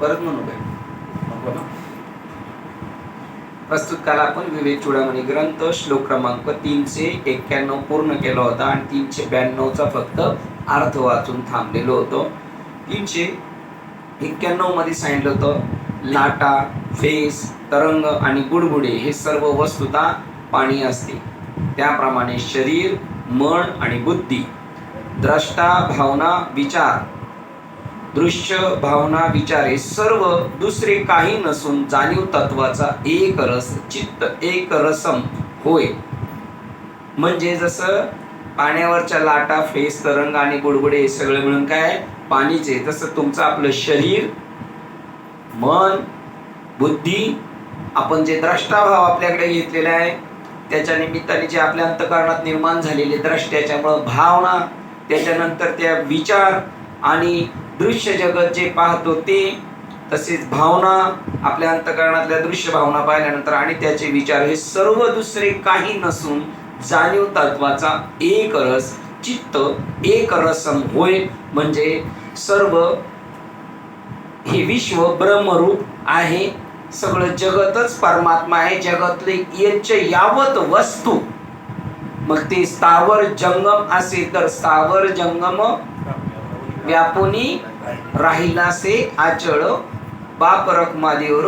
परत म्हणू काय नको ना. प्रस्तुत काल आपण विवेक चूडामणी ग्रंथ श्लोक क्रमांक 391 पूर्ण केला होता आणि 392चा फक्त अर्थ वाचून थांबलेलो होतो. 391 मध्ये सांगितलं होतं लाटा, फेस, तरंग आणि बुडबुडे हे सर्व वस्तुता पाणी असते. त्याप्रमाणे शरीर, मन आणि बुद्धी, द्रष्टा, भावना, विचार, दृश्य, भावना, विचार हे सर्व दुसरे काही नसून जाणीव तत्वाचा एक रस, चित्त एक रसम होय. म्हणजे जसं पाण्यावरच्या लाटा, फेस, तरंग आणि बुडबुडे हे सगळं मिळून काय पाणीचे, तसं तुमचं आपलं शरीर, मन, बुद्धी, आपण जे द्रष्टाभाव आपल्याकडे घेतलेला आहे त्याच्या निमित्ताने जे आपल्या अंतःकरणात निर्माण झालेले द्रष्ट्याच्यामुळे भावना, त्याच्यानंतर त्या विचार आणि दृश्य जगत जे पाहतो ते, तसेच भावना, आपल्या अंतःकरणातल्या दृश्य भावना पाहिल्यानंतर आणि त्याचे विचार हे सर्व दुसरे काही नसून जाणीव तत्वाचा एक रस, चित्त एक रसम होय. म्हणजे सर्व हे विश्व ब्रह्मरूप आहे, सगळं जगतच परमात्मा आहे. जगतले यच्च यावत वस्तू, मग ते स्थावर जंगम असेल तर स्थावर जंगम व्यापुनी राहिलासे आचळ बाप रखमादेवर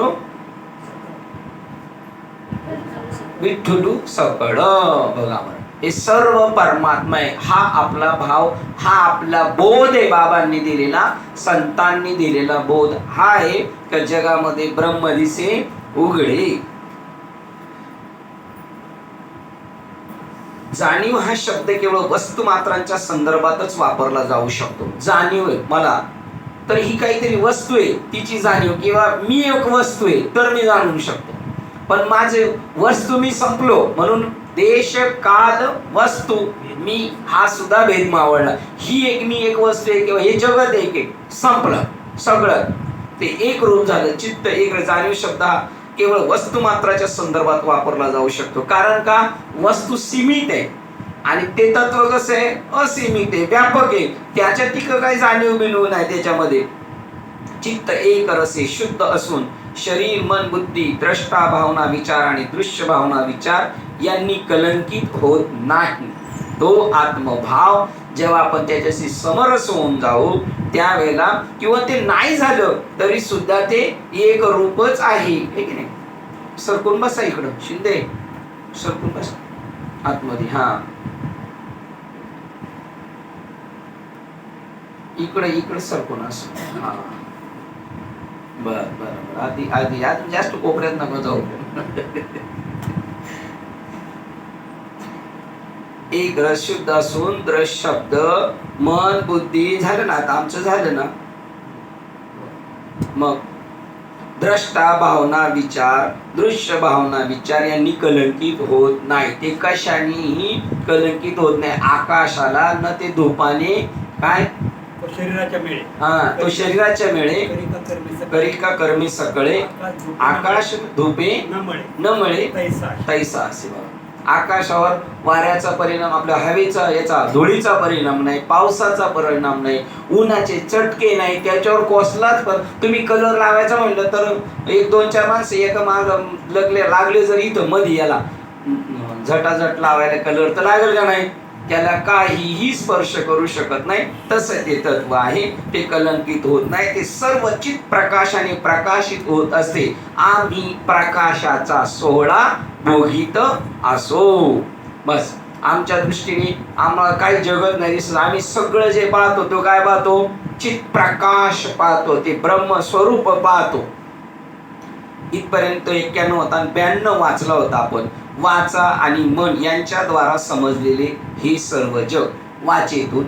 विठ्ठलू सकळ. बघा हे सर्व परमात्मा आहे. हा आपला भाव, हा आपला बोध आहे. बाबांनी दिलेला, संतांनी दिलेला बोध हा आहे की जगामध्ये ब्रह्म दिसे उघडे. जाणीव हा शब्द केवळ वस्तुमात्रांच्या संदर्भातच वापरला जाऊ शकतो. जाणीव आहे मला तर ही काहीतरी वस्तू आहे तिची जाणीव, किंवा मी एक वस्तू आहे तर मी जाणू शकतो. पण माझे वस्तू मी संपलो म्हणून देश, काल, वस्तू, मी हा सुद्धा भेद मावळला. ही एक मी एक वस्तू आहे किंवा हे जगत एक एक संपलं, सगळं ते एक रूप झालं. चित्त एक. जाणीव शब्द हा केवळ वस्तुमात्राच्या संदर्भात वापरला जाऊ शकतो. कारण का वस्तू सीमित आहे आणि ते तत्व कसं आहे असीमित आहे, व्यापक आहे. त्याच्या टिक काही जाणीव बिणीव नाही त्याच्यामध्ये. चित्त एक रसे शुद्ध असून शरीर, मन, बुद्धी, द्रष्टा, भावना, विचार आणि दृश्य भावना, विचार यांनी कलंकित होत नाही. तो आत्मभाव जेव्हा आपण त्याच्याशी समरस होऊन जाऊ त्यावेळेला, किंवा ते नाही झालं तरी सुद्धा ते एक रूपच आहे की नाही. सरकून बसा इकडं, शिंदे सरकून बसा आतमध्ये. हा इकडे सरकून असं. हा बर बर बर. आधी आधी अजून जास्त कोपऱ्यात नका जाऊ. एक रस शुद्ध असून द्रश शब्द, मन, बुद्धी झालं ना. आता आमचं झालं ना. मग द्रष्टा, भावना, विचार, दृश्य भावना, विचार यांनी कलंकित होत नाही. ते कशानेही कलंकित होत नाही. आकाशाला न ते धूपाने काय शरीराच्या मेळे, हा तो शरीराच्या मेळे करिका कर्मी सकळे, आकाश धुपे न मळे तैसा असे. बघा आकाशावर वाऱ्याचा परिणाम, आपल्या हवेचा, याचा धुळीचा परिणाम नाही, पावसाचा परिणाम नाही, उन्हाचे चटके नाही, त्याच्यावर कसलाच. तुम्ही कलर लावायचा म्हणलं तर एक दोन चार माणसं एका माग लागले जर इथं मध्ये याला झटाझट लावायला कलर तर लागेल का नाही. त्याला काहीही स्पर्श करू शकत नाही. तसं ते तत्व आहे, ते कलंकित होत नाही. ते सर्व चित प्रकाशाने प्रकाशित होत असते. आम्ही प्रकाशाचा सोहळा भोगीत असो. बस आमच्या दृष्टीने आम्हाला काही जगत नाही दिसत. आम्ही सगळं जे पाहतो तो काय पाहतो, चित प्रकाश पाहतो, ते ब्रह्म स्वरूप पाहतो. इथपर्यंत 91 होता आणि 92 वाचला होता आपण. वाचा आणि मन यांच्याद्वारा समजलेले हे सर्व जग, वाचेतून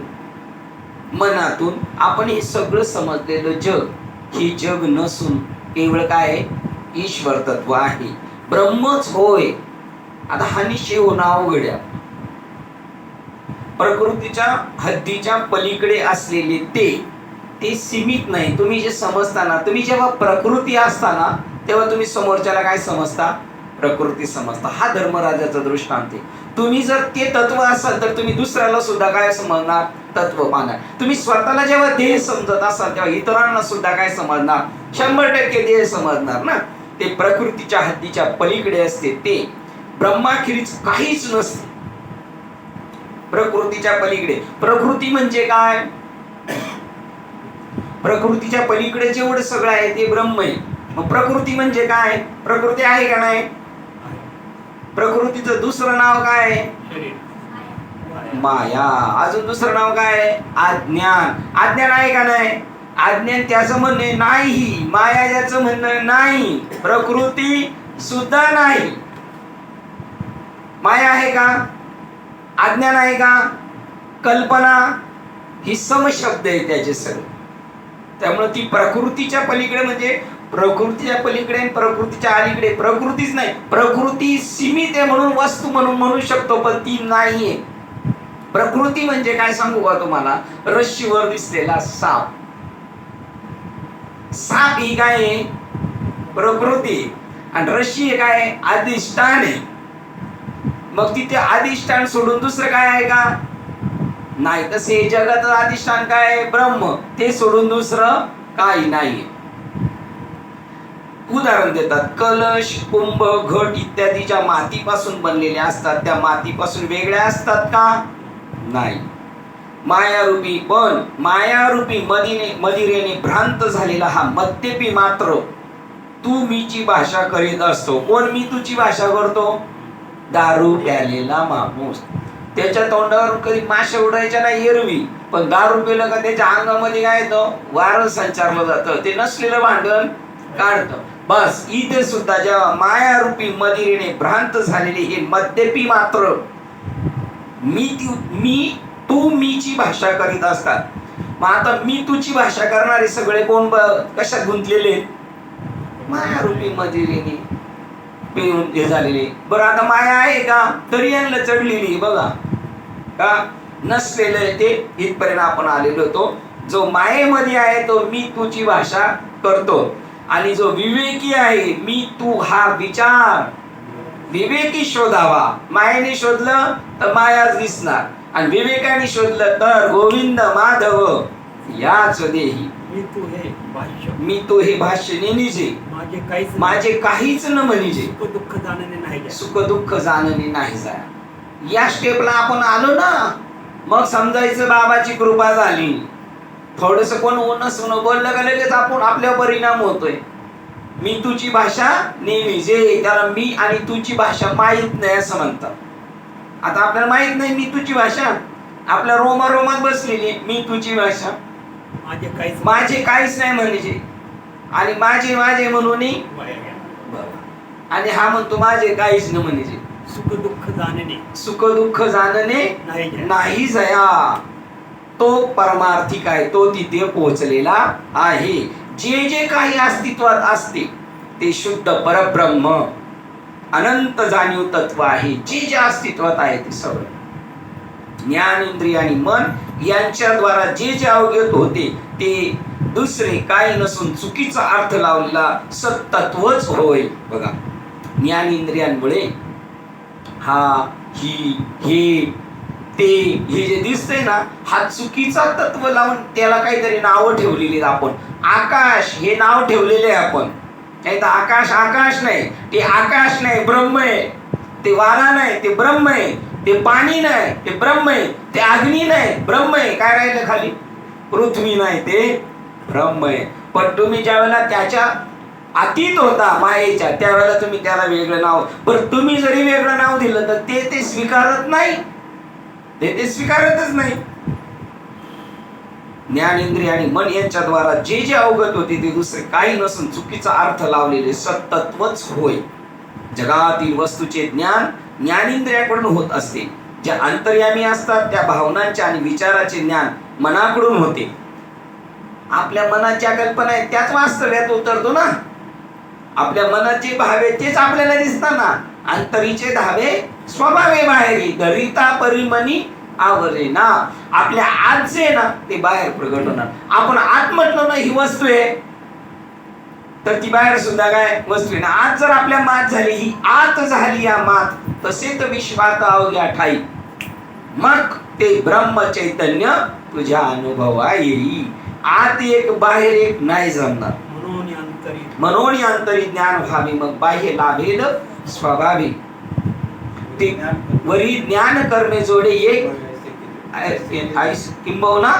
मनातून आपण हे सगळं समजलेलं जग हे जग नसून केवळ काय ईश्वर तत्व आहे, ब्रह्मच होय. आता हा निश्चय होणं अवघड आहे. प्रकृतीच्या हद्दीच्या पलीकडे असलेले ते सीमित नाही. तुम्ही जे समजताना, तुम्ही जेव्हा प्रकृती असताना तेव्हा तुम्ही समोरच्याला काय समजता, प्रकृती समजता. हा धर्मराजाचा दृष्टांत आहे. तुम्ही जर ते तत्व असाल तर तुम्ही दुसऱ्याला सुद्धा काय समजणार? तत्व पाहणार. तुम्ही स्वतःला जेव्हा देह समजत असाल तेव्हा इतरांना सुद्धा काय समजणार? 100% देह समजणार ना. ते प्रकृतीच्या हद्दीच्या पलीकडे असते, ते ब्रह्माखेरीज काहीच नसते. प्रकृतीच्या पलीकडे. प्रकृती म्हणजे काय? प्रकृतीच्या पलीकडे जेवढं सगळं आहे ते ब्रह्म आहे. मग प्रकृती म्हणजे काय? प्रकृती आहे का नाही? प्रकृतीचं दुसरं नाव काय आहे? माया. अजून दुसरं नाव काय आहे? अज्ञान. अज्ञान आहे का नाही? अज्ञान त्याचं म्हणणे नाही, माया ज्याचं म्हणणं नाही, प्रकृती सुद्धा नाही. माया आहे का? अज्ञान आहे का? कल्पना ही समशब्द आहे त्याचे सगळे. त्यामुळे ती प्रकृतीच्या पलीकडे म्हणजे प्रकृतीच्या पलीकडे आणि प्रकृतीच्या अलीकडे प्रकृतीच नाही. प्रकृती सीमित आहे म्हणून वस्तू म्हणून म्हणू शकतो, पण ती नाहीये. प्रकृती म्हणजे काय सांगू का तुम्हाला? रस्सीवर दिसलेला साप. साप ही काय आहे? प्रकृती. आणि रस्सी हे काय? अधिष्ठान आहे. मग तिथे अधिष्ठान सोडून दुसरं काय आहे का? नाही. तसे जगाचं अधिष्ठान काय आहे? ब्रह्म. ते सोडून दुसरं काही नाही. उदाहरण देतात. कलश, कुंभ, घट इत्यादीच्या मातीपासून बनलेले असतात. त्या मातीपासून वेगळ्या असतात का? नाही. मायारूपी. पण मायारूपी मदिरेने भ्रांत झालेला हा मद्यपी मात्र तू मीची भाषा करीत असतो. कोण मी तुझी भाषा करतो? दारू प्यालेला माणूस. त्याच्या तोंडावर कधी माशा उडायच्या नाही एरवी, पण दारू पिलं का त्याच्या अंगामध्ये काय येतं? वारं संचारलं जातं. ते नसलेलं भांडण काढतं. बस इथे सुद्धा जेव्हा मायारूपी मदिरेने भ्रांत झालेली हे मद्यपी मात्र मी तू मीची भाषा करीत असतात. मग आता मी तुझी भाषा करणारे सगळे कोण कशात गुंतलेले? मायारूपी मदिरेने पिऊन हे झालेले. बरं आता माया आहे का? तरी यांना चढलेली बघा का? नसलेलं ते इथपर्यंत आपण आलेलो होतो. जो मायेमध्ये आहे तो मी तुझी भाषा करतो, आणि जो विवेकी आहे मी तू हा विचार विवेकी शोधावा. मायेने शोधलं तर मायाच दिसणार, आणि विवेकाने शोधलं तर गोविंद माधव याच देही. मी तो हे भाष्य नेनिजे माझे काहीच न म्हणजे. सुख दुःख जाणणे नाही जाया. या स्टेपला आपण आलो ना, मग समजायचं बाबाची कृपा झाली. थोडस कोण उन्ह बोललं का लगेच आपण आपल्यावर परिणाम होतोय. मी तुझी भाषा नेहमी जे त्याला मी आणि तुझी भाषा माहित नाही असं म्हणतात. आता आपल्याला माहित नाही मी तुझी भाषा, आपल्या रोमात बसलेली मी तुझी भाषा. माझे काहीच नाही म्हणजे, आणि माझे माझे म्हणून, आणि हा म्हणतो माझे काहीच न म्हणजे. सुख दुःख जाणणे नाही जया. तो परमार्थिक आहे, तो तिथे पोहोचलेला आहे. जे जे काही अस्तित्वात असते ते शुद्ध परब्रह्म अनंत जाणीव तत्व आहे. जे जे अस्तित्वात आहे ते सगळं ज्ञान इंद्रिय आणि मन यांच्याद्वारा जे जे अवगत होते ते दुसरे काही नसून चुकीचा अर्थ लावलेला सत्तत्वच होय. बघा, ज्ञान इंद्रियांमुळे हा ही हे ते हे जे दिसतंय ना, हा चुकीचा तत्व लावून त्याला काहीतरी नावं ठेवलेली. आपण आकाश हे नाव ठेवलेले आपण. नाही तर आकाश आकाश नाही, ते आकाश नाही ब्रह्म आहे. ते वारा नाही, ते ब्रह्म आहे. ते पाणी नाही, ते ब्रह्म आहे. ते अग्नी नाही, ब्रह्म आहे. काय राहिलं खाली? पृथ्वी नाही, ते ब्रह्म आहे. पण तुम्ही ज्यावेळेला त्याच्या अतीत होता मायेच्या, त्यावेळेला तुम्ही त्याला वेगळं नाव, पण तुम्ही जरी वेगळं नाव दिलं तर ते स्वीकारत नाही. ते स्वीकारतच नाही. ज्ञान इंद्रिय आणि मन यांच्याद्वारा जे जे अवगत होते ते दुसरे काही नसून चुकीचा अर्थ लावलेले सत्तत्वच होय. जगातील वस्तूचे ज्ञान ज्ञानेंद्रियाकडून होत असते. जे अंतर्यामी असतात त्या भावनांचे आणि विचाराचे ज्ञान मनाकडून होते. आपल्या मनात ज्या कल्पना आहेत त्याच वास्तव्यात उतरतो ना. आपल्या मनात जे भावे तेच आपल्याला दिसतात ना. अंतरीचे धावे स्वभावे बाहेरी धरिता परिमनी आवरे ना. आपल्या आत जे ना ते बाहेर प्रगट होणार. आपण आत म्हटलं ना ही वस्तू आहे, तर ती बाहेर सुद्धा काय वस्तू आहे ना. आज जर आपल्या मात झाली, ही आत झाली या मात, तसेच विश्वात अवघ्या ठाई, मग ते ब्रह्म चैतन्य तुझ्या अनुभवा येई. आत एक बाहेर एक नाही जमणार. मनोनी अंतरी ज्ञान व्हावे, मग बाह्य लाभेल स्वाभाविक. ते वरी ज्ञान कर्मे जोडे एक किंबहुना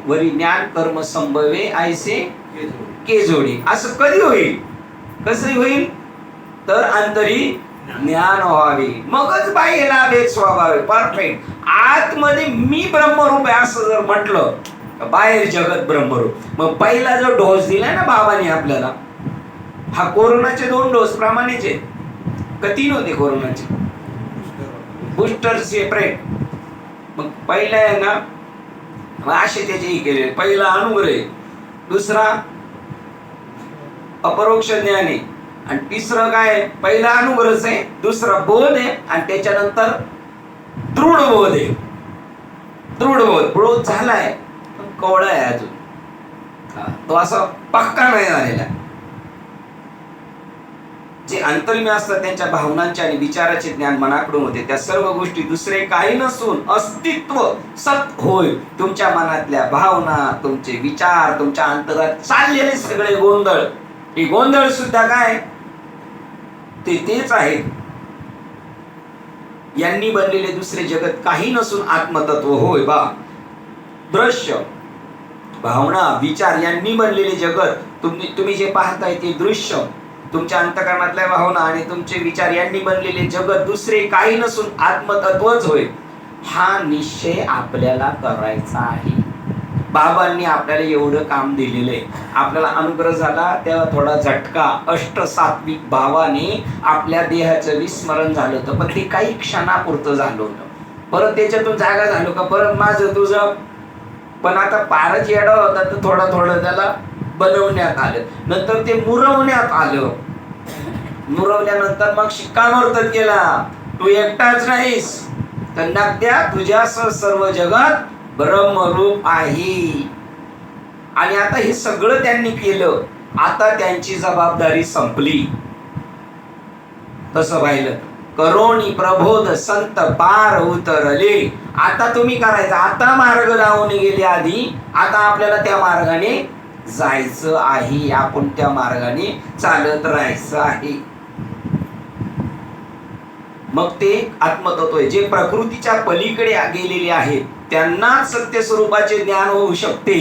वरी ज्ञान कर्म संभवे ऐसे के जोडे. असं कधी होईल? कसं होईल? तर अंतरी ज्ञान व्हावे, मगच बाह्य लाभे स्वभावे. परफेक्ट. आतमध्ये मी ब्रह्मरूप आहे असं जर म्हटलं, बाहेर जगत ब्रह्मरूप. मग पहिला जो डोस दिलाय ना बाबाने आपल्याला, हा कोरोनाचे 2 डोस प्रमाणेच आहे का 3 होते कोरोनाचे? Booster separate. मग पहिला आहे ना असे त्याचे केले. पहिला अनुग्रह, दुसरा अपरोक्ष ज्ञान आहे, आणि तिसरं काय? पहिला अनुग्रह आहे, दुसरा बोध आहे, आणि त्याच्यानंतर दृढ बोध आहे. दृढ बोध झालाय पण कवळा आहे अजून, तो असा पक्का नाही झालेला. जे अंतर्मी असतात त्यांच्या भावनांचे आणि विचाराचे ज्ञान मनाकडून होते. त्या सर्व गोष्टी दुसरे काही नसून अस्तित्व सत होय. तुमच्या मनातल्या भावना, तुमचे विचार, तुमच्या अंतरात चाललेले सगळे गोंधळ, हे गोंधळ सुद्धा काय तेच आहेत. यांनी बनलेले दुसरे जगत काही नसून आत्मतत्व होय. बा दृश्य, भावना, विचार यांनी बनलेले जगत, तुम्ही जे पाहताय ते दृश्य, तुमच्या अंतःकरणातल्या भावना आणि तुमचे विचार यांनी बनलेले जगत दुसरे काही नसून आत्मतत्वच होय. हा निश्चय आपल्याला करायचा आहे. बाबांनी आपल्याला एवढं काम दिलेलं आहे. आपल्याला अनुग्रह झाला तेव्हा थोडा झटका अष्टसात्विक भावाने आपल्या देहाचं विस्मरण झालं होतं, पण ते काही क्षणापुरतं झालं होतं. परत त्याच्यातून जागा झालो का परत माझं तुझं. पण आता पारच येडा होता तर थोडं थोडं त्याला बनवण्यात आलं, नंतर ते मुरवण्यात आलं. मुरवल्यानंतर मग शिक्कामोर्तब केला, तू एकटाच नाहीस, तर नद्या तुझ्यासह सर्व जगात ब्रह्मरूप आहे. आणि आता हे सगळं त्यांनी केलं. आता त्यांची जबाबदारी संपली. तसं पाहिलं करोनी प्रबोध संत पार उतरले. आता तुम्ही करायचं. आता मार्ग लावून गेले आधी, आता आपल्याला त्या मार्गाने जायचं आहे. आपण त्या मार्गाने चालत राहायचं आहे. मग ते आत्मतत्व आहे. जे प्रकृतीच्या पलीकडे गेलेले आहेत त्यांनाच सत्य स्वरूपाचे ज्ञान होऊ शकते.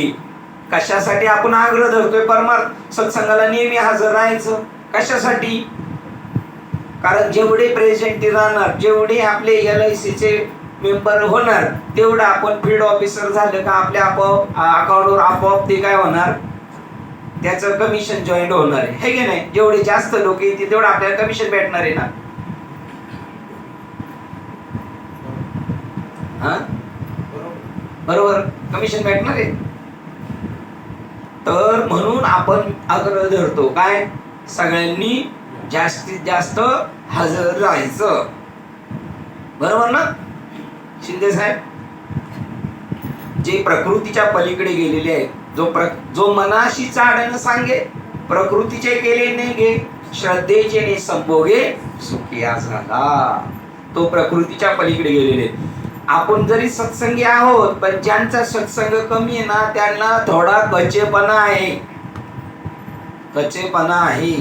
कशासाठी आपण आग्रह धरतोय परमार्थ सत्संगाला नेहमी हजर राहायचं? कशासाठी? कारण जेवढे प्रेझेंट राहणार, जेवढे आपले LIC चे मेंबर होणार, तेवढं आपण फील्ड ऑफिसर झालं का आपल्या अकाउंटवर आपोआप ते काय होणार, त्याचं कमिशन जॉईंट होणार आहे, हे की नाही? जेवढे जास्त लोक येतील तेवढं आपल्याला कमिशन भेटणार आहे ना. हा बरोबर, कमिशन भेटणार आहे. तर म्हणून आपण आग्रह धरतो काय, सगळ्यांनी जास्तीत जास्त हजर राहायचं. बरोबर ना शिंदे साहेब? जे प्रकृतीच्या पलीकडे गेलेले आहेत, जो मनाशी चाडणं सांगे, प्रकृतीचे केले ने गे, श्रद्धेचे ने संभोगे, सुखिया झाला. तो प्रकृतीच्या पलीकडे गेलेले. आपण जरी सत्संगी आहोत, पण ज्यांचा सत्संग कमी आहे ना, त्यांना थोडा कच्चेपणा आहे. कच्चेपणा आहे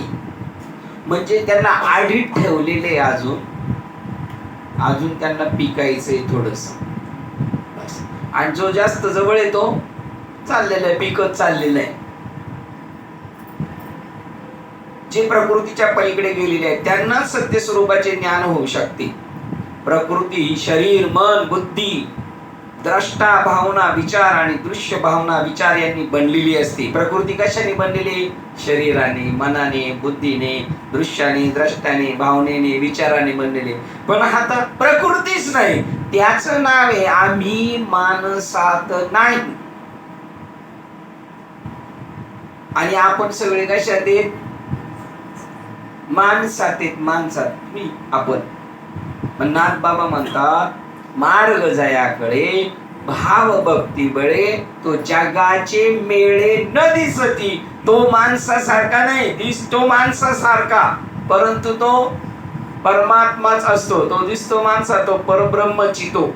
म्हणजे त्यांना आडीत ठेवलेले, अजून त्यांना पिकायचंय थोडस. आणि जो जास्त जवळ येतो चाललेला आहे, पिकत चाललेलं आहे. जे प्रकृतीच्या पलीकडे गेलेले आहेत त्यांना सत्य स्वरूपाचे ज्ञान होऊ शकते. प्रकृती, शरीर, मन, बुद्धी, द्रष्टा, भावना, विचार आणि दृश्य भावना विचार यांनी बनलेली असते. प्रकृती कशाने बनलेली? शरीराने, मनाने, बुद्धीने, दृश्याने, द्रष्टाने, भावनेने, विचाराने बनलेले. पण आता प्रकृतीच नाही, त्याच नाव आहे आम्ही मानसात नाही. आणि आपण सगळे कशात आहेत? माणसात आहेत. माणसात मी आपण. पण नाथ बाबा म्हणतात मार्ग जयाकडे भाव भक्ती बळे तो जगाचे मेळे न दिसती. तो माणसासारखा नाही, दिसतो माणसासारखा, परंतु तो परमात्माच असतो. तो दिसतो माणसा, तो परब्रह्मची तो.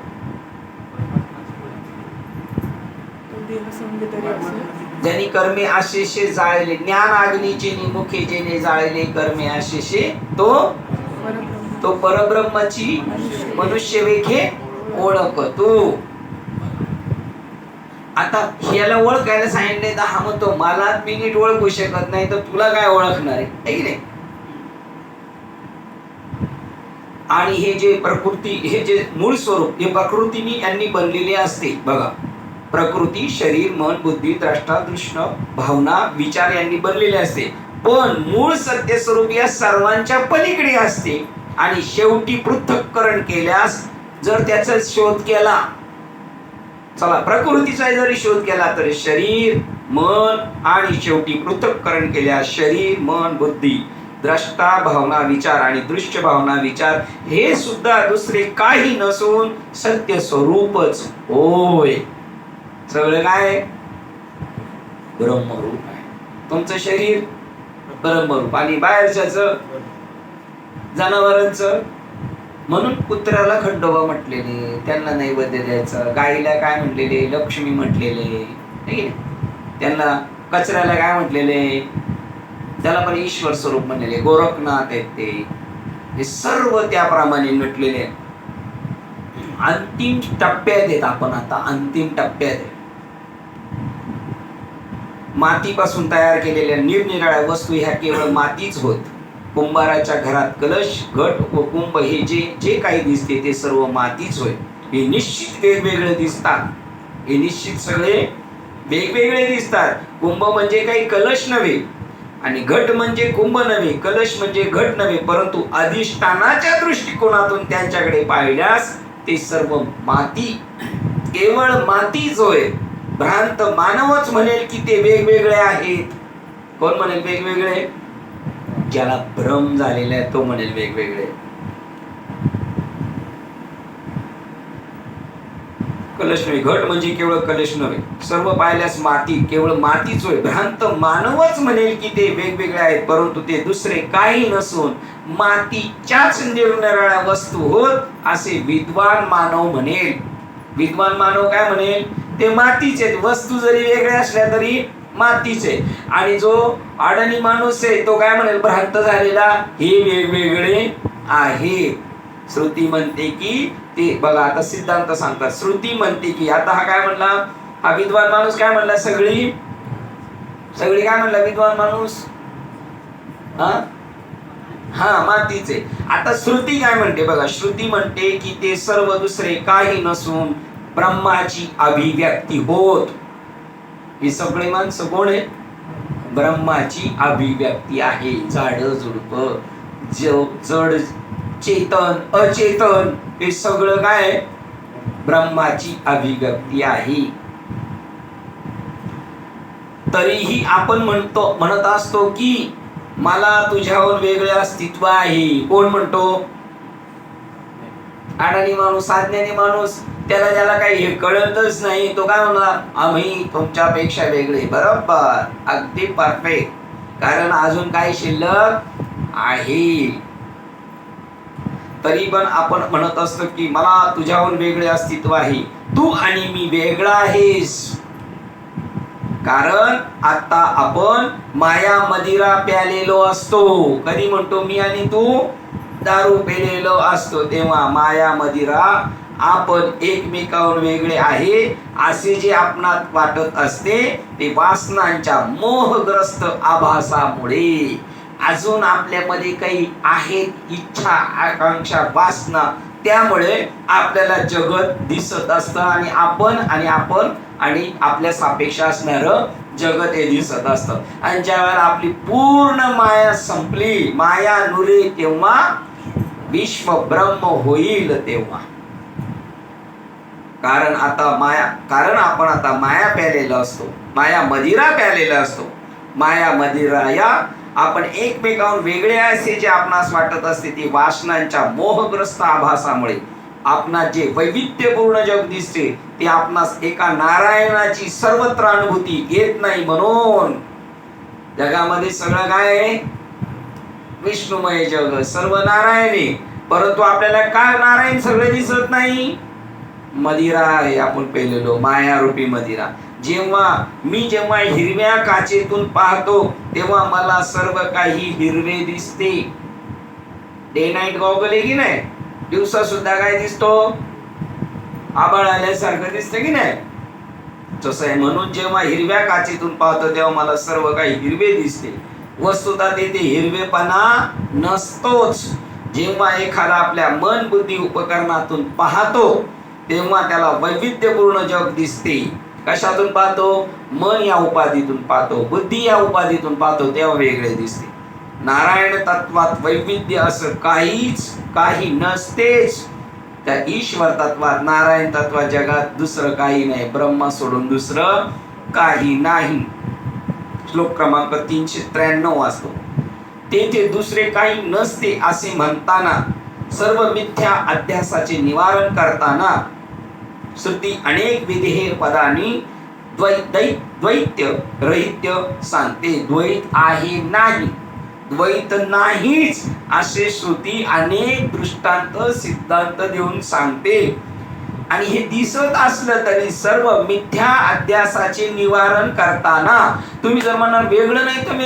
ज्यांनी कर्मे आशेषे जाळले, ज्ञान अग्नीचे निमुखे जेने जाळले कर्मे आशेषे, तो परब्रह्मची मनुष्य वेखे ओळख तू. आता ह्याला ओळखायला सांगितले तर हा म्हणतो मला मी नीट ओळखू शकत नाही, तर तुला काय ओळखणार आहे की नाही. आणि हे जे प्रकृती, हे जे मूळ स्वरूप, हे प्रकृतीने यांनी बनलेले असते बघा. प्रकृती, शरीर, मन, बुद्धी, द्रष्टा, दृष्ण, भावना, विचार यांनी बनलेले असते. पण मूळ सत्य स्वरूप या सर्वांच्या पलीकडे असते. आणि शेवटी पृथक्करण केल्यास, जर त्याचा शोध केला, चला प्रकृतीचा जरी शोध केला तर शरीर, मन आणि शेवटी पृथक्करण केल्यास शरीर, मन, बुद्धी, द्रष्टा, भावना, विचार आणि दृश्य, भावना, विचार हे सुद्धा दुसरे काही नसून सत्य स्वरूपच होय. सगळं काय ब्रह्मरूप आहे. तुमचं शरीर ब्रह्मरूप आणि बाहेरच्याच जनावरांचं. म्हणून कुत्र्याला खंडोबा म्हटलेले, त्यांना नैवेद्य द्यायचं. गाईला काय म्हटलेले, लक्ष्मी म्हटलेले. त्यांना कचऱ्याला काय म्हटलेले, त्याला पण ईश्वर स्वरूप म्हणलेले. गोरखनाथ आहेत ते. हे सर्व त्याप्रमाणे म्हटलेले. अंतिम टप्प्यात आहेत आपण आता, अंतिम टप्प्यात आहे. मातीपासून तयार केलेल्या निरनिराळ्या वस्तू ह्या केवळ मातीच होत. कुंभाराच्या घरात कलश, घट व कुंभ हे जे काही दिसते ते सर्व मातीच होय. हे निश्चित वेगवेगळे दिसतात. हे निश्चित सगळे वेगवेगळे दिसतात. कुंभ म्हणजे काही कलश नव्हे आणि घट म्हणजे कुंभ नव्हे, कलश म्हणजे घट नव्हे, परंतु अधिष्ठानाच्या दृष्टिकोनातून त्यांच्याकडे पाहिल्यास ते सर्व माती, केवळ मातीच होय. भ्रांत मानवच म्हणेल की ते वेगवेगळे आहेत. कोण म्हणेल वेगवेगळे? ज्याला भ्रम झालेला आहे तो म्हणेल वेगवेगळे. कलश नव्हे, घट म्हणजे केवळ कलश नव्हे, सर्व पाहिल्यास माती, केवळ मातीच होय. भ्रांत मानवच म्हणेल की ते वेगवेगळे आहेत, परंतु ते दुसरे काही नसून मातीच्याच निरनिराळ्या वस्तू होत असे विद्वान मानव म्हणेल. विद्वान मानव काय म्हणेल? ते मातीचे आहेत. वस्तू जरी वेगळ्या असल्या तरी मातीचे. आणि जो अडाणी माणूस आहे तो काय म्हणेल? भ्रांत झालेला, हे वेगवेगळे आहे. श्रुती म्हणते की ते बघा, आता सिद्धांत सांगतात. श्रुती म्हणते की, आता हा काय म्हणला? हा विद्वान माणूस काय म्हणला? सगळी काय म्हणला विद्वान माणूस? हा मातीचे. आता श्रुती काय म्हणते बघा, श्रुती म्हणते की ते सर्व दुसरे काही नसून ब्रह्माची अभिव्यक्ती होत. ही सगळे माणसं कोण आहे? ब्रह्माची अभिव्यक्ती आहे. झाड झुडप, जड, चेतन, अचेतन हे सगळं काय? ब्रह्माची अभिव्यक्ती आहे. तरीही आपण म्हणत असतो की मला तुझ्यावर वेगळे अस्तित्व आहे. कोण म्हणतो? अडाणी माणूस, अज्ञानी माणूस. ज्याला काही हे कळतच नाही तो काय म्हणणार? आम्ही तुमच्यापेक्षा वेगळे. बरोबर, अगदी परफेक्ट. कारण अजून काही शिल्लक आहे. तरी पण आपण म्हणत असतो की मला तुझ्याहून वेगळे अस्तित्व आहे. तू आणि मी वेगळा आहेस. कारण आता आपण माया मदिरा प्यालेलो असतो. कधी म्हणतो मी आणि तू दारू पेलेलो असतो, तेव्हा माया मदिरा आपण एकमेकांवर वेगळे आहे असे जे आपणात वाटत असते ते वासनांच्या मोहग्रस्त आभासामुळे. अजून आपल्यामध्ये काही आहेत इच्छा, आकांक्षा, वासना, त्यामुळे आपल्याला जगत दिसत असतं आणि आपण आणि आपल्या सापेक्ष असणारं जगत हे दिसत असतं. आणि ज्या वेळेला आपली पूर्ण माया संपली, माया नुरे, तेव्हा विश्व ब्रह्म होईल. तेव्हा कारण आपण आता माया प्यालेला असतो, माया मदिरा प्यालेला असतो. माया मदिरा या आपण एकमेकांवर वेगळे असे जे आपणास वाटत असते ते वासनांच्या मोहग्रस्त आभासामुळे आपणास जे वैविध्यपूर्ण जग दिसते ती आपणास एका नारायणाची सर्वत्र अनुभूती येत नाही. म्हणून जगामध्ये सगळं काय आहे? विष्णुमय जग, सर्व नारायणी. परंतु आपल्याला काय नारायण सगळे दिसत नाही? मदिरा आहे, आपण पेलेलो मायारूपी मदिरा. जेव्हा हिरव्या काचेतून पाहतो तेव्हा मला सर्व काही हिरवे दिसते. डे नाईट गॉगल आहे की नाही? दिवसा सुद्धा काय दिसतो? आभाळ आल्यासारखं दिसतं की नाही? तसं आहे. म्हणून जेव्हा हिरव्या काचेतून पाहतो तेव्हा मला सर्व काही हिरवे दिसते. वस्तुतः तेथे हिरवेपणा नसतोच. जेव्हा एखादा आपल्या मन बुद्धी उपकरणातून पाहतो तेव्हा त्याला वैविध्यपूर्ण जग दिसते. कशातून पाहतो? मन या उपाधीतून पाहतो, बुद्धी या उपाधीतून पाहतो, तेव्हा वेगळे दिसते. नारायण तत्वात वैविध्य असं काही नसतेच. त्या ईश्वर तत्वात, नारायण तत्वात जगात दुसरं काही नाही. ब्रह्मा सोडून दुसरं काही नाही. श्लोक क्रमांक 393 वाचतो. तेथे दुसरे काही नसते असे म्हणताना, सर्व मिथ्या अध्यासाचे निवारण करताना श्रुती अनेक विधेय पदांनी द्वैत्य रहित्य सांगते. द्वैत आहे नाही, द्वैत नाहीच असे श्रुती अनेक दृष्टांत सिद्धांत देऊन सांगते. आणि हे दिसत असलं तरी सर्व मिथ्या अध्यासाचे निवारण करताना, तुम्ही जर म्हणा वेगळं नाही तर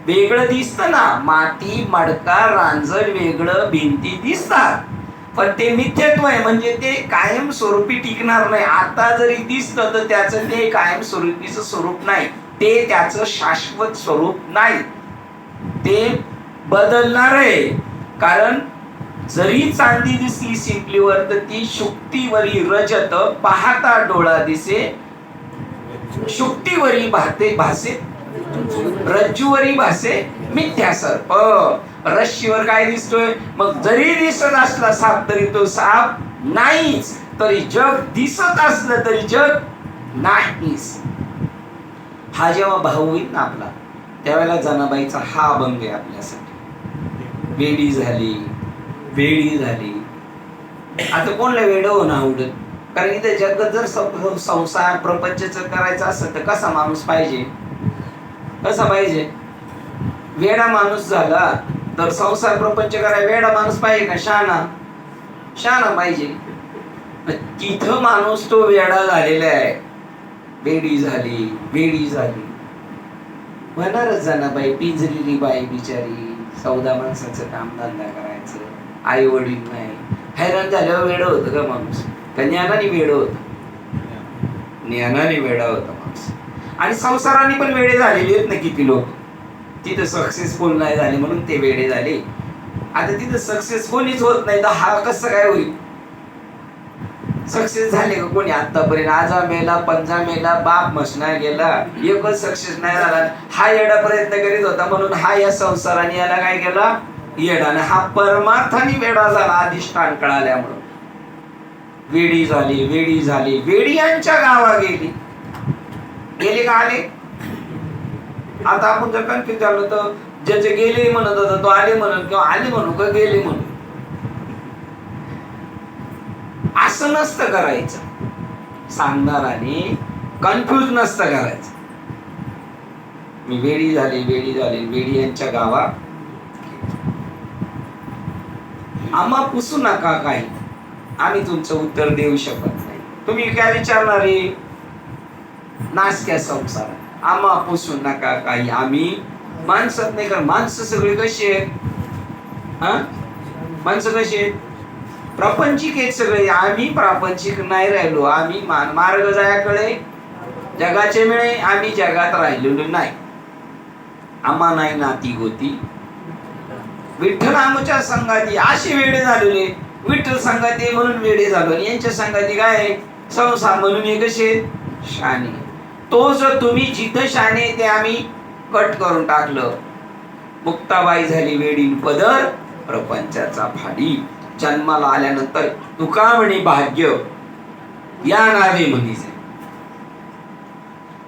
वेगळं दिसतं ना. माती, मडका, रांजण वेगळं भिंती दिसतात, पण ते मिथ्यत्व आहे. म्हणजे ते कायम स्वरूपी टिकणार नाही. आता जरी दिसतं तर त्याचं ते कायम स्वरूपीचं स्वरूप नाही, ते त्याचं शाश्वत स्वरूप नाही, ते बदलणार आहे. कारण जरी चांदी दिसली शिंपलीवर तर ती शुक्तीवरी रजत, पाहता डोळा दिसे शुक्तीवरी भासे रज्जूवरी भासे मिथ्या सर्प. रश्शीवर काय दिसतोय? मग जरी दिसत असला साप तरी तो साप नाहीच, तरी जग दिसत असलं तरी जग नाहीच. हा जेव्हा भाऊ होईल ना आपला, त्यावेळेला जनाबाईचा हा अभंग आहे आपल्यासाठी. वेडी झाली. आता कोणला वेड होणं आवडत? कारण इथे जगत जर संसार प्रपंच करायचं असेल तर कसा माणूस पाहिजे? वेडा माणूस झाला तर संसार प्रपंच करायला वेडा माणूस पाहिजे का? शहाणा पाहिजे. तिथं माणूस तो वेडा झालेला आहे. वेडी झाली म्हणणारच जनाबाई, पिंजलेली बाई बिचारी, 14 माणसाचं काम धंदा करायचं, आई वडील नाही. हैराण झाल्यावर वेड होतं का माणूस? का ज्ञानाने वेड होतं? ज्ञानाने वेडा होता माणूस. आणि संसाराने पण वेडे झालेले आहेत ना किती लोक. तिथं सक्सेसफुल नाही झाले म्हणून ते वेडे झाले. आता तिथं सक्सेसफुलच होत नाही तर हा कसं काय होईल? सक्सेस झाले का कोणी आतापर्यंत? आजा मेला, पंजा मेला, बाप मसना गेला, एकच सक्सेस नाही झाला. हा येडा प्रयत्न करीत होता म्हणून हा या संसाराने याला काय केला? येडाने. हा परमार्थाने वेडा झाला अधिष्ठान कळाल्यामुळे. वेडी झाली. वेडियांच्या गावा गेले का आले? आता आपण जर कन्फ्युज झालो तर ज्याचे गेले म्हणत होता तो आले म्हणून, किंवा आले म्हणू का गेले म्हणून. असं नसतं करायचं. सांगणाराने कन्फ्युज नसतं करायचं. मी वेडी झाली. वेडी यांच्या गावा आम्हा पुसू नका काही, आम्ही तुमचं उत्तर देऊ शकत नाही. तुम्ही काय विचारणारे? नासक्या संसार आम्हा पुसू नका काही, आम्ही माणसात नाही. कारण माणसं सगळे कशी आहेत? माणसं कशी आहेत? प्रापंचिक आहेत सगळे. आम्ही प्रापंचिक नाही राहिलो. आम्ही मार्ग जायाकडे जगाचे मिळे, आम्ही जगात राहिलेलो नाही. आम्हा नाही नाती गोती विठ्ठल आमच्या संगाती. असे वेडे झालेले. विठ्ठल संगाती म्हणून वेडे झालो. यांच्या संगाती काय? संसार म्हणून हे कसे शाने. तो जो तुम्ही जिथं शाने ते आम्ही कट करून टाकलं. मुक्ताबाई झाली वेडी पदर प्रपंचाचा फाडी. जन्माला आल्यानंतर तुका म्हणे भाग्य या नावे म्हणीचे.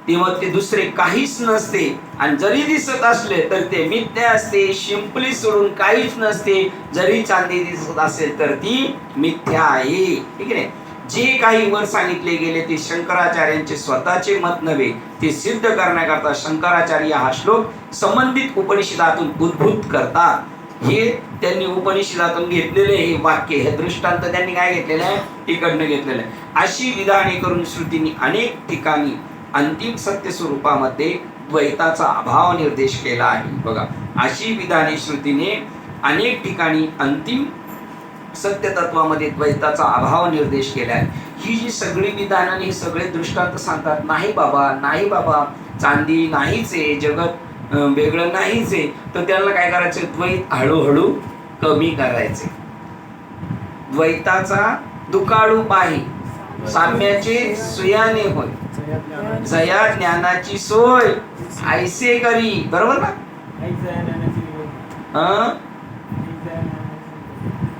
तेव्हा ते दुसरे काहीच नसते. आणि जरी दिसत असले तर ते मिथ्या असते. शिंपली सोडून काहीच नसते. जरी चांदी दिसत असेल तर ती मिथ्या आहे. ठीक आहे. जे काही वर सांगितले गेले ते शंकराचार्यांचे स्वतःचे मत नव्हे, ते सिद्ध करण्याकरता शंकराचार्य हा श्लोक संबंधित उपनिषदातून उद्भूत करतात. हे त्यांनी उपनिषदातून घेतलेले हे वाक्य, हे दृष्टांत त्यांनी काय घेतलेलं आहे, तिकडनं घेतलेलं आहे. अशी विधाने करून श्रुतींनी अनेक ठिकाणी अंतिम सत्य स्वरूपामध्ये द्वैताचा अभाव निर्देश केला आहे. बघा, अशी विधाने श्रुतीने अनेक ठिकाणी अंतिम सत्य तत्वामध्ये द्वैताचा अभाव निर्देश केला आहे. ही जी सगळी विधानं, हे सगळे दृष्टांत सांगतात, नाही बाबा, नाही बाबा, चांदी नाहीच आहे, जगत वेगळं नाहीच आहे, तर त्यांना काय करायचं, द्वैत हळूहळू कमी करायचे. द्वैताचा दुकाळू पाही, साम्याचे सुयाने होय, जया ज्ञानाची सोय ऐसे करी. बरोबर ना?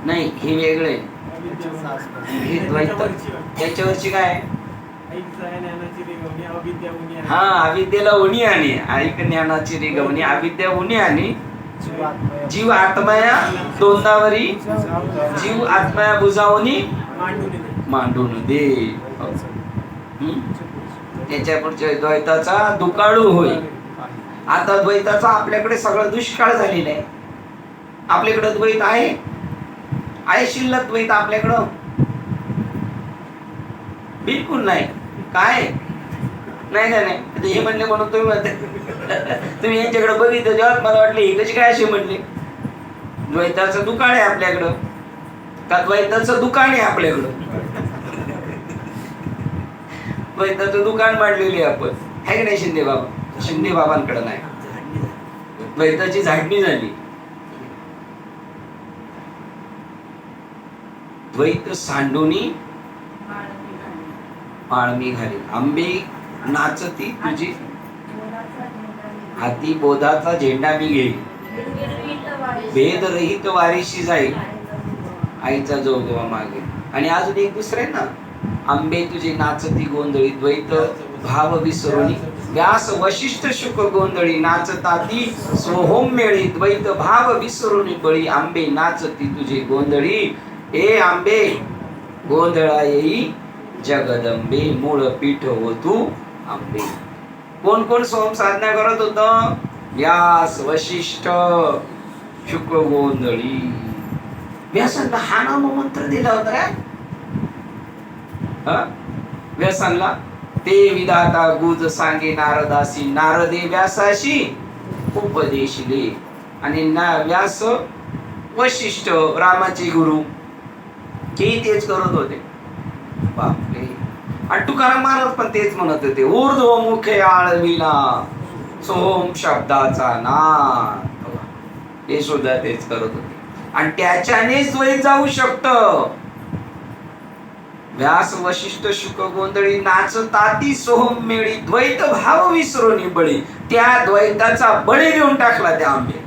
नाही, हे वेगळे, हे द्वैत. त्याच्यावरची काय, हा, अविद्येला उणी आणि ऐक ज्ञानाची रेगवणी, अविद्या उणी आणि जीव आत्मया तोंडावरी, जीव आत्मया बुजावणी मांडून दे. त्याच्या पुढच्या द्वैताचा दुकाळू होय. आता द्वैताचा आपल्याकडे सगळं दुष्काळ झालेला आहे. आपल्याकडे द्वैत आहे, शिल्लक द्वैत आपल्याकडं बिलकुल नाही. काय नाही काय नाही, हे म्हणले म्हणून तुम्ही म्हणते, तुम्ही यांच्याकडे बघितलं जेव्हा मला वाटलं हे कशी काय असे म्हणले. द्वैताचं दुकाळ आहे आपल्याकडं का, द्वैताचं दुकान आहे आपल्याकडं. द्वैताचं दुकान मांडलेली आपण, आहे की नाही शिंदे बाबा? शिंदे बाबांकडे नाही, द्वैताची झाडणी झाली. द्वैत सांडूनी माळमी घाली, आंबे नाचती तुझी हाती, बोधाचा झेंडा मी घेईल, भेद रहित वारीशी जाईल, आईचा जोगवा मागे. आणि अजून एक दुसरं आहे ना, आंबे तुझे नाचती गोंधळी, द्वैत भाव विसरुनी, व्यास वशिष्ठ शुक गोंधळी, नाचताती सोहोम मेळी, द्वैत भाव विसरुनी बळी, आंबे नाचती तुझे गोंधळी, ए आंबे गोंधळा येई जगदंबे, मूळ पीठ हो तू आंबे. कोण कोण सोम साधना करत होत? व्यास वशिष्ठ शुक गोंधळी. व्यासांना हा नाम मंत्र दिला होता का? व्यासांना ते विधाता गुज सांगे नारदासी, नारदे व्यासाशी उपदेशले. आणि व्यास वशिष्ठ रामाचे गुरु ते तेच करत होते. बापरे. आणि तुकाराम महाराज पण तेच म्हणत होते, ऊर्ध्व मुखे आळविला सोम शब्दाचा नाद. हे सुद्धा तेच करत होते. आणि त्याच्यानेच द्वैत जाऊ शकत. व्यास वशिष्ठ शुक गोंधळी, नाचताती सोहम मेळी, द्वैत भाव विसरोनी बळी. त्या द्वैताचा बळी देऊन टाकला त्या आंबे.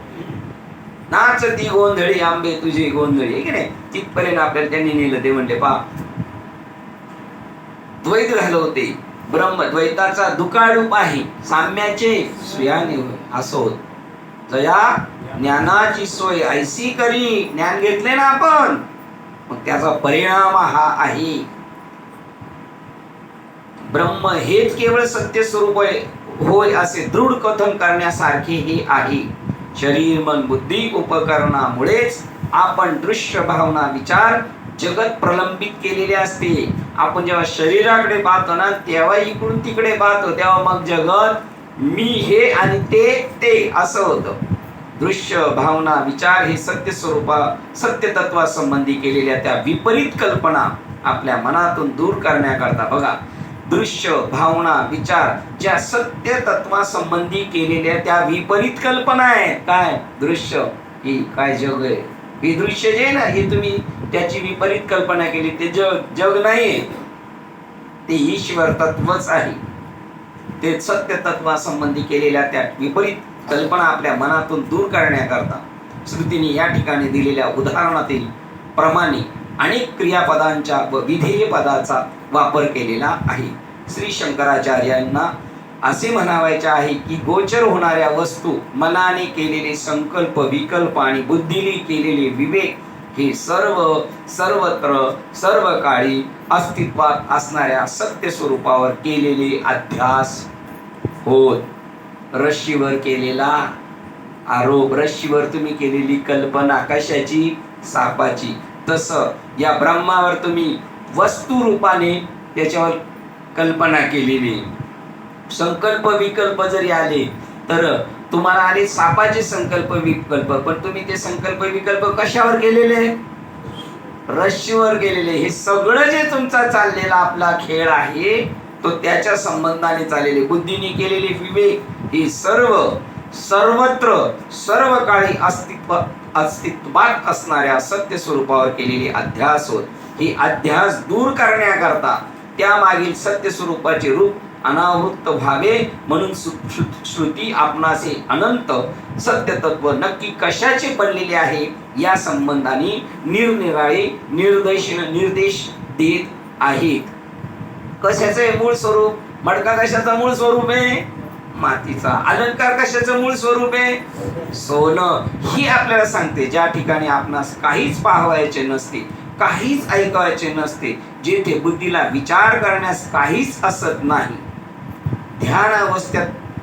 नाचती गोंधळी आंबे तुझी गोंधळी, आहे की नाही? तिथपर्यंत आपल्याला त्यांनी नेलं. ते म्हणले पा द्वैत घालवते, ब्रह्म द्वैताचा दुकाळू पाही, साम्याचे सुयाने होय, असं होत. जया ज्ञानाची सोय ऐसी करी. ज्ञान घेतले ना आपण, मग त्याचा परिणाम हा आहे. ब्रह्म हेच केवळ सत्य स्वरूप होय असे दृढ कथन करण्यासारखे हे आहे. शरीर मन बुद्धी उपकरणामुळेच आपण दृश्य भावना विचार जगत प्रलंबित केलेले असते. आपण जेव्हा शरीराकडे पाहतो ना, तेव्हा इकडून तिकडे पाहतो, तेव्हा मग जगत मी हे आणि ते असं होतं. दृश्य भावना विचार हे सत्य स्वरूपा सत्य तत्वासंबंधी केलेल्या त्या विपरीत कल्पना आपल्या मनातून दूर करण्याकरता, बघा, दृश्य भावना विचार ज्या सत्य तत्वासंबंधी केलेल्या त्या विपरीत कल्पना आहेत. काय दृश्य, ही काय जग आहे, हे दृश्य जे आहे ना, हे तुम्ही त्याची विपरीत कल्पना केली, ते जग नाही, ते ईश्वर तत्वच आहे. ते सत्य तत्वासंबंधी केलेल्या त्या विपरीत कल्पना आपल्या मनातून दूर करण्याकरता श्रुतीने या ठिकाणी दिलेल्या उदाहरणातील प्रमाणे अनेक क्रियापदांच्या व विधेय पदाचा वापर केलेला आहे. श्री शंकराचार्यांना असे म्हणावायचे आहे की गोचर होणाऱ्या वस्तू, मनाने केलेले संकल्प विकल्प आणि बुद्धीने केलेले विवेक हे सर्वत्र सर्व काळी अस्तित्वात असणाऱ्या सत्य स्वरूपावर केलेले अध्यास होत. रश्शीवर केलेला आरोप, रश्शीवर तुम्ही केलेली कल्पना कशाची? सापाची. तसं या ब्रह्मावर तुम्ही वस्तू रूपाने त्याच्यावर कल्पना केलेली. संकल्प विकल्प जरी आले तर तुम्हाला आले सापाचे संकल्प विकल्प, पण तुम्ही ते संकल्प विकल्प कशावर केलेले? रश्शीवर केलेले. हे सगळं जे तुमचा चाललेला आपला खेळ आहे तो त्याच्या संबंधाने चाललेले, बुद्धीने केलेले विवेक, हे सर्वत्र सर्व काळी अस्तित्वात असणाऱ्या सत्य स्वरूपावर केलेले अध्यास होत. हे अध्यास दूर करण्याकरता त्या मागील सत्य स्वरूपाचे रूप अनावृत्त व्हावे म्हणून श्रुती आपणासे अनंत सत्य तत्व नक्की कशाचे बनलेले आहे या संबंधाने निरनिराळे निर्देश देत आहेत. कशाचं आहे मूळ स्वरूप? मडका कशाचा मूळ स्वरूप आहे? मातीचा. अलंकार कशाचं मूळ स्वरूप आहे? सोनं. ही आपल्याला सांगते ज्या ठिकाणी आपणास काहीच पाहावयाचे नसते, काहीच ऐकायचे नसते, जेथे बुद्धीला विचार करण्यास काहीच असत नाही, ध्यान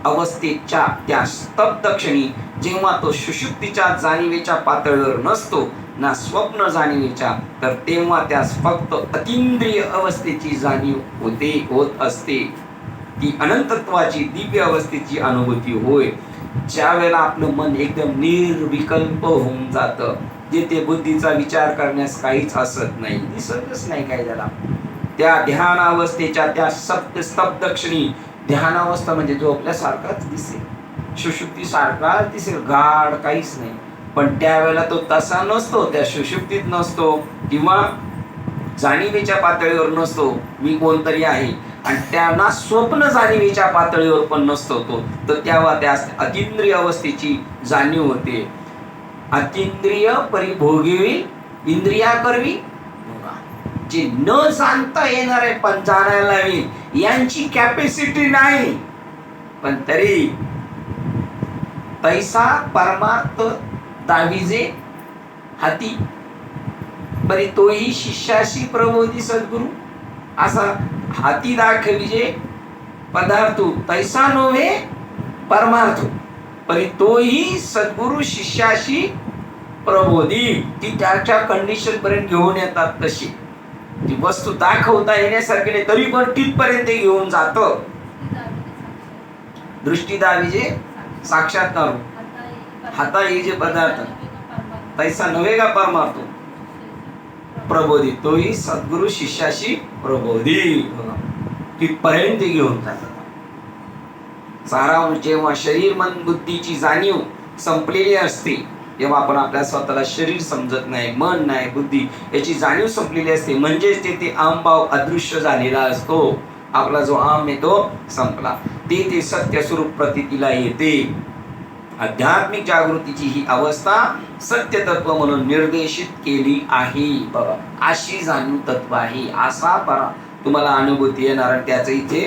अवस्थेच्या त्या स्तब्ध क्षणी जेव्हा तो सुषुप्तीच्या जाणीवेच्या पातळीवर नसतो ना स्वप्न जाणीवेच्या, तर तेव्हा त्यास फक्त अतींद्रिय अवस्थेची जाणीव होत असते. ती अनंतत्वाची दिव्य अवस्थेची अनुभूती होय. ज्या वेळेला आपलं मन एकदम निर्विकल्प होऊन जातं, जेथे बुद्धीचा विचार करण्यास काहीच असत नाही, दिसतच नाही काय त्याला, त्या ध्यान अवस्थेच्या त्या स्तब्ध क्षणी, ध्यान अवस्था म्हणजे झोपल्यासारखाच दिसेल, सुषुप्ती सारखाच दिसेल, गाढ काहीच नाही. पण त्यावेळेला तो तसा नसतो, त्या सुषुप्तीत नसतो किंवा जाणीवेच्या पातळीवर नसतो मी कोणतरी आहे, आणि त्यांना स्वप्न जाणीवेच्या पातळीवर पण नसतो तो, तर तेव्हा त्या अतींद्रिय अवस्थेची जाणीव होते. अतींद्रिय परिभोगी इंद्रिया करवी, जे न जाणता येणार आहे पण जाणायला हवी यांची कॅपॅसिटी नाही, पण तरी तैसा परमार्थ दाविजे हाती, बरी तोही शिष्याशी प्रबोधी सद्गुरु. असा हाती दाखविजे पदार्थ तैसा नव्हे परमार्थ, परी तोही सद्गुरु शिष्याशी प्रबोधी. ती त्याच्या कंडिशन पर्यंत घेऊन येतात, तशी ती वस्तू दाखवता येण्यासारखी नाही तरी पण तिथपर्यंत घेऊन जात. दृष्टी दाविजे साक्षात्कार, हाता ये जे पदार्थ तैसा नव्हे का परमार्थ प्रबोधी, तोही सद्गुरु शिष्याशी प्रबोधी. तिथपर्यंत घेऊन जातात. सारांश, जेव्हा शरीर मन बुद्धीची जाणीव संपलेली असते, जेव्हा आपण आपल्या स्वतःला शरीर समजत नाही, मन नाही, बुद्धी याची जाणीव संपलेली असते, म्हणजेच ते अहंभाव अदृश्य झालेला असतो. आपला जो अहम आहे तो संपला, ते सत्य स्वरूप प्रतीतीला येते. आध्यात्मिक जागृतीची ही अवस्था सत्य तत्व म्हणून निर्देशित केली आहे. बघा, अशी जाणीव तत्व आहे, असा तुम्हाला अनुभूती येणार. त्याचं इथे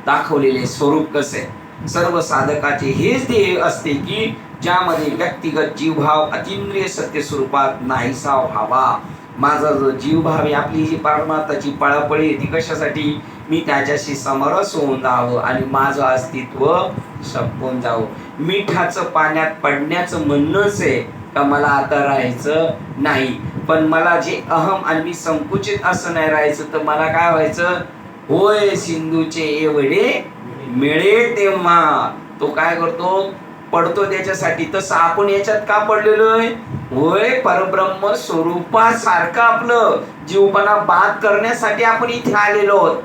दाखवलेले स्वरूप कसे, सर्व साधकाचे हेच ध्येय असते की ज्यामध्ये व्यक्तिगत जीवभाव अतींद्रिय सत्य स्वरूपात नाहीसा व्हावा. माझा जो जीवभाव आहे, आपली जी परमार्थाची पळापळी आहे, ती कशासाठी? मी त्याच्याशी समरस होऊन जावं आणि माझं अस्तित्व संपून जावं. मिठाचं पाण्यात पडण्याचं म्हणणंच आहे का मला आता राहायचं नाही, पण मला जे अहम आणि मी संकुचित असं नाही राहायचं, तर मला काय व्हायचं? होय सिंधूचे एवढे मिळे तेव्हा तो काय करतो? पडतो त्याच्यासाठी. तसं आपण याच्यात का पडलेलो आहे? होय परब्रह्म स्वरूपासारखं आपलं जीवपणा बाद करण्यासाठी आपण इथे आलेलो आहोत.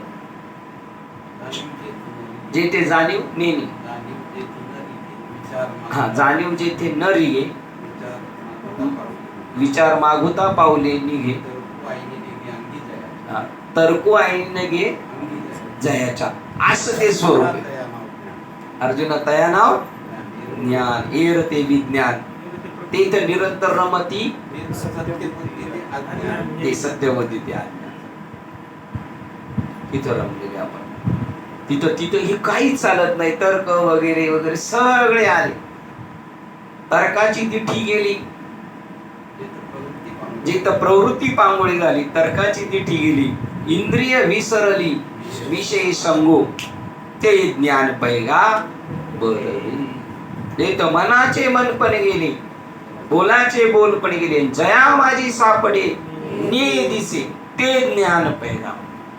जेथे जाणीव नेहमी जाणीव जेथे न रिगे, विचार मागुता पावले निघे, तर्कू आईने घे जयाच्या, असं ते स्वरूप आहे. अर्जुन तया नाव ज्ञान एर ते विज्ञान, ते तर निरंतर रमती ते सत्यवती ते अज्ञान. तिथं रमलेले आपण, तिथं हे काहीच चालत नाही. तर्क वगैरे वगैरे सगळे आले, तर्काची तिठी गेली, जिथं प्रवृत्ती पांगोळी झाली, तर्काची तिठी गेली, इंद्रिय विसरली, विषय संगो, ते ज्ञान पैगा बरवी. ते तर मनाचे मनपण गेले, बोलाचे बोलपण गेले, जया माझी सापडे ने दिसे, ते ज्ञान पैगा.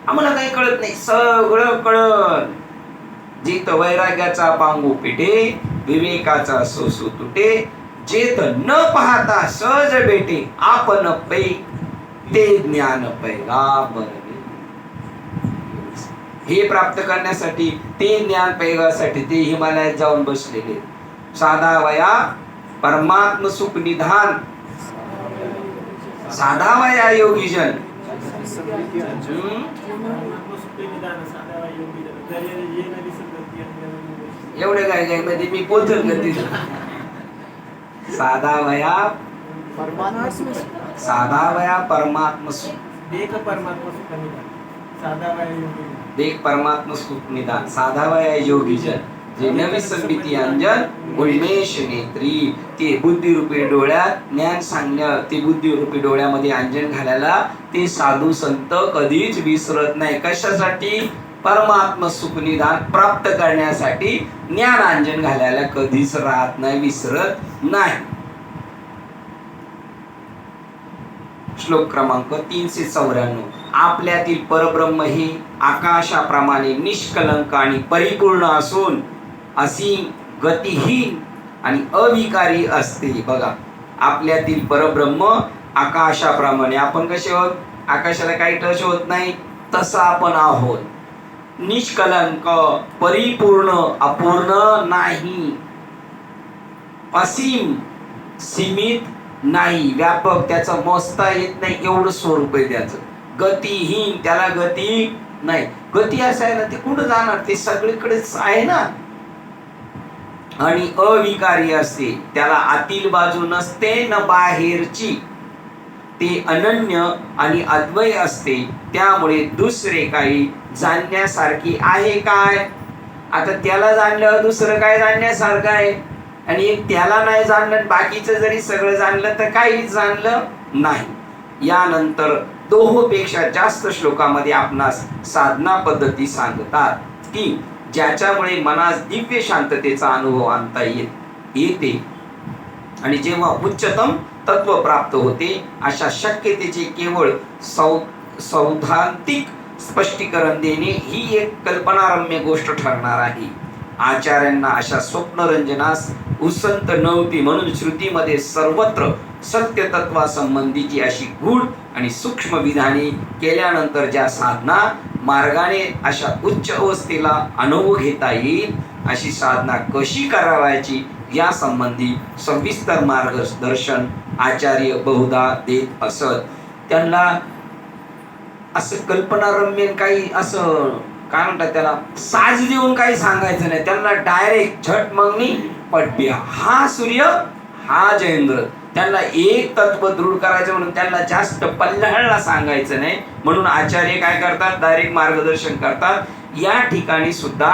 आम्हाला काही कळत नाही, सगळं कळत. जित वैराग्याचा पांगू पिटे, विवेकाचा सोसू तुटे, जेत न पाहता सहज भेटे, आपण पै, ते ज्ञान पैगा बरवे. हे प्राप्त करण्यासाठी, ते ज्ञान पैगासाठी ते हिमालयात जाऊन बसलेले. साधा वया परमात्म सुख निधान, साधा वया योगीजन. एवढे काय काय मध्ये मी पोचल गती. साधा वया परमात्म सुख, एक परमात्मा सुख निधान, साधा वया योगीजन. देख परमात्मा सुख निदान, साधा वया योगीजन, जे नवी संबिती अंजन उन्मेष नेत्री. ते बुद्धिरूपी डोळ्यात ज्ञान सांगण्या, ते बुद्धिरूपी डोळ्यामध्ये अंजन घालायला ते साधू संत कधीच विसरत नाही. कशासाठी? परमात्मा सुख निदान प्राप्त करण्यासाठी ज्ञान अंजन घालायला कधीच राहत नाही, विसरत नाही. श्लोक क्रमांक 394. आपल्यातील परब्रह्म हे आकाशाप्रमाणे निष्कलंक आणि परिपूर्ण असून असीम, गतिहीन आणि अविकारी असते. बघा, आपल्यातील परब्रह्म आकाशाप्रमाणे, आपण कसे आहोत? आकाशाला काही टच होत नाही, तसं आपण आहोत. निष्कलंक, परिपूर्ण, अपूर्ण नाही. असीम, सीमित नाही, व्यापक, त्याचं मोजता येत नाही एवढं स्वरूप आहे त्याचं. गतिहीन, त्याला गती नाही. गती असायला ते कुठं जाणार? ते सगळीकडेच आहे ना. आणि अविकारी असते, त्याला आतील बाजू नसते न बाहेरची. ते अनन्य आणि अद्वय असते, त्यामुळे दुसरे काही जाणण्यासारखी आहे काय? आता त्याला जाणलं, दुसरं काय जाणण्यासारखं आहे? आणि एक त्याला नाही जाणलं, बाकीचं जरी सगळं जाणलं तर काहीच जाणलं नाही. यानंतर दोहोपेक्षा जास्त श्लोकामध्ये आपणास साधना पद्धती सांगतात की ज्याच्यामुळे मनास दिव्य शांततेचा अनुभव आणता येते आणि जेव्हा उच्चतम तत्व प्राप्त होते, अशा शक्यतेचे केवळ सौद्धांतिक स्पष्टीकरण देणे ही एक कल्पनारम्य गोष्ट ठरणार आहे. आचार्यांना अशा स्वप्नरंजनास उसंत नव्हती, म्हणून श्रुतीमध्ये सर्वत्र सत्य तत्वासंबंधीची अशी गूढ आणि सूक्ष्म विधाने केल्यानंतर ज्या साधना मार्गाने अशा उच्च अवस्थेला अनुभव घेता येईल, अशी साधना कशी करावायची या संबंधी सविस्तर मार्गदर्शन आचार्य बहुधा देत असत. त्यांना असं कल्पनारम्य काही असं काय म्हणतात त्याला, साज देऊन काही सांगायचं नाही. त्यांना डायरेक्ट झट मंगनी पटबिया, हा सूर्य हा जयेंद्र. त्यांना एक तत्व दृढ करायचं म्हणून त्यांना जास्त पल्ल्याळला सांगायचं नाही. म्हणून आचार्य काय करतात? डायरेक्ट मार्गदर्शन करतात. या ठिकाणी सुद्धा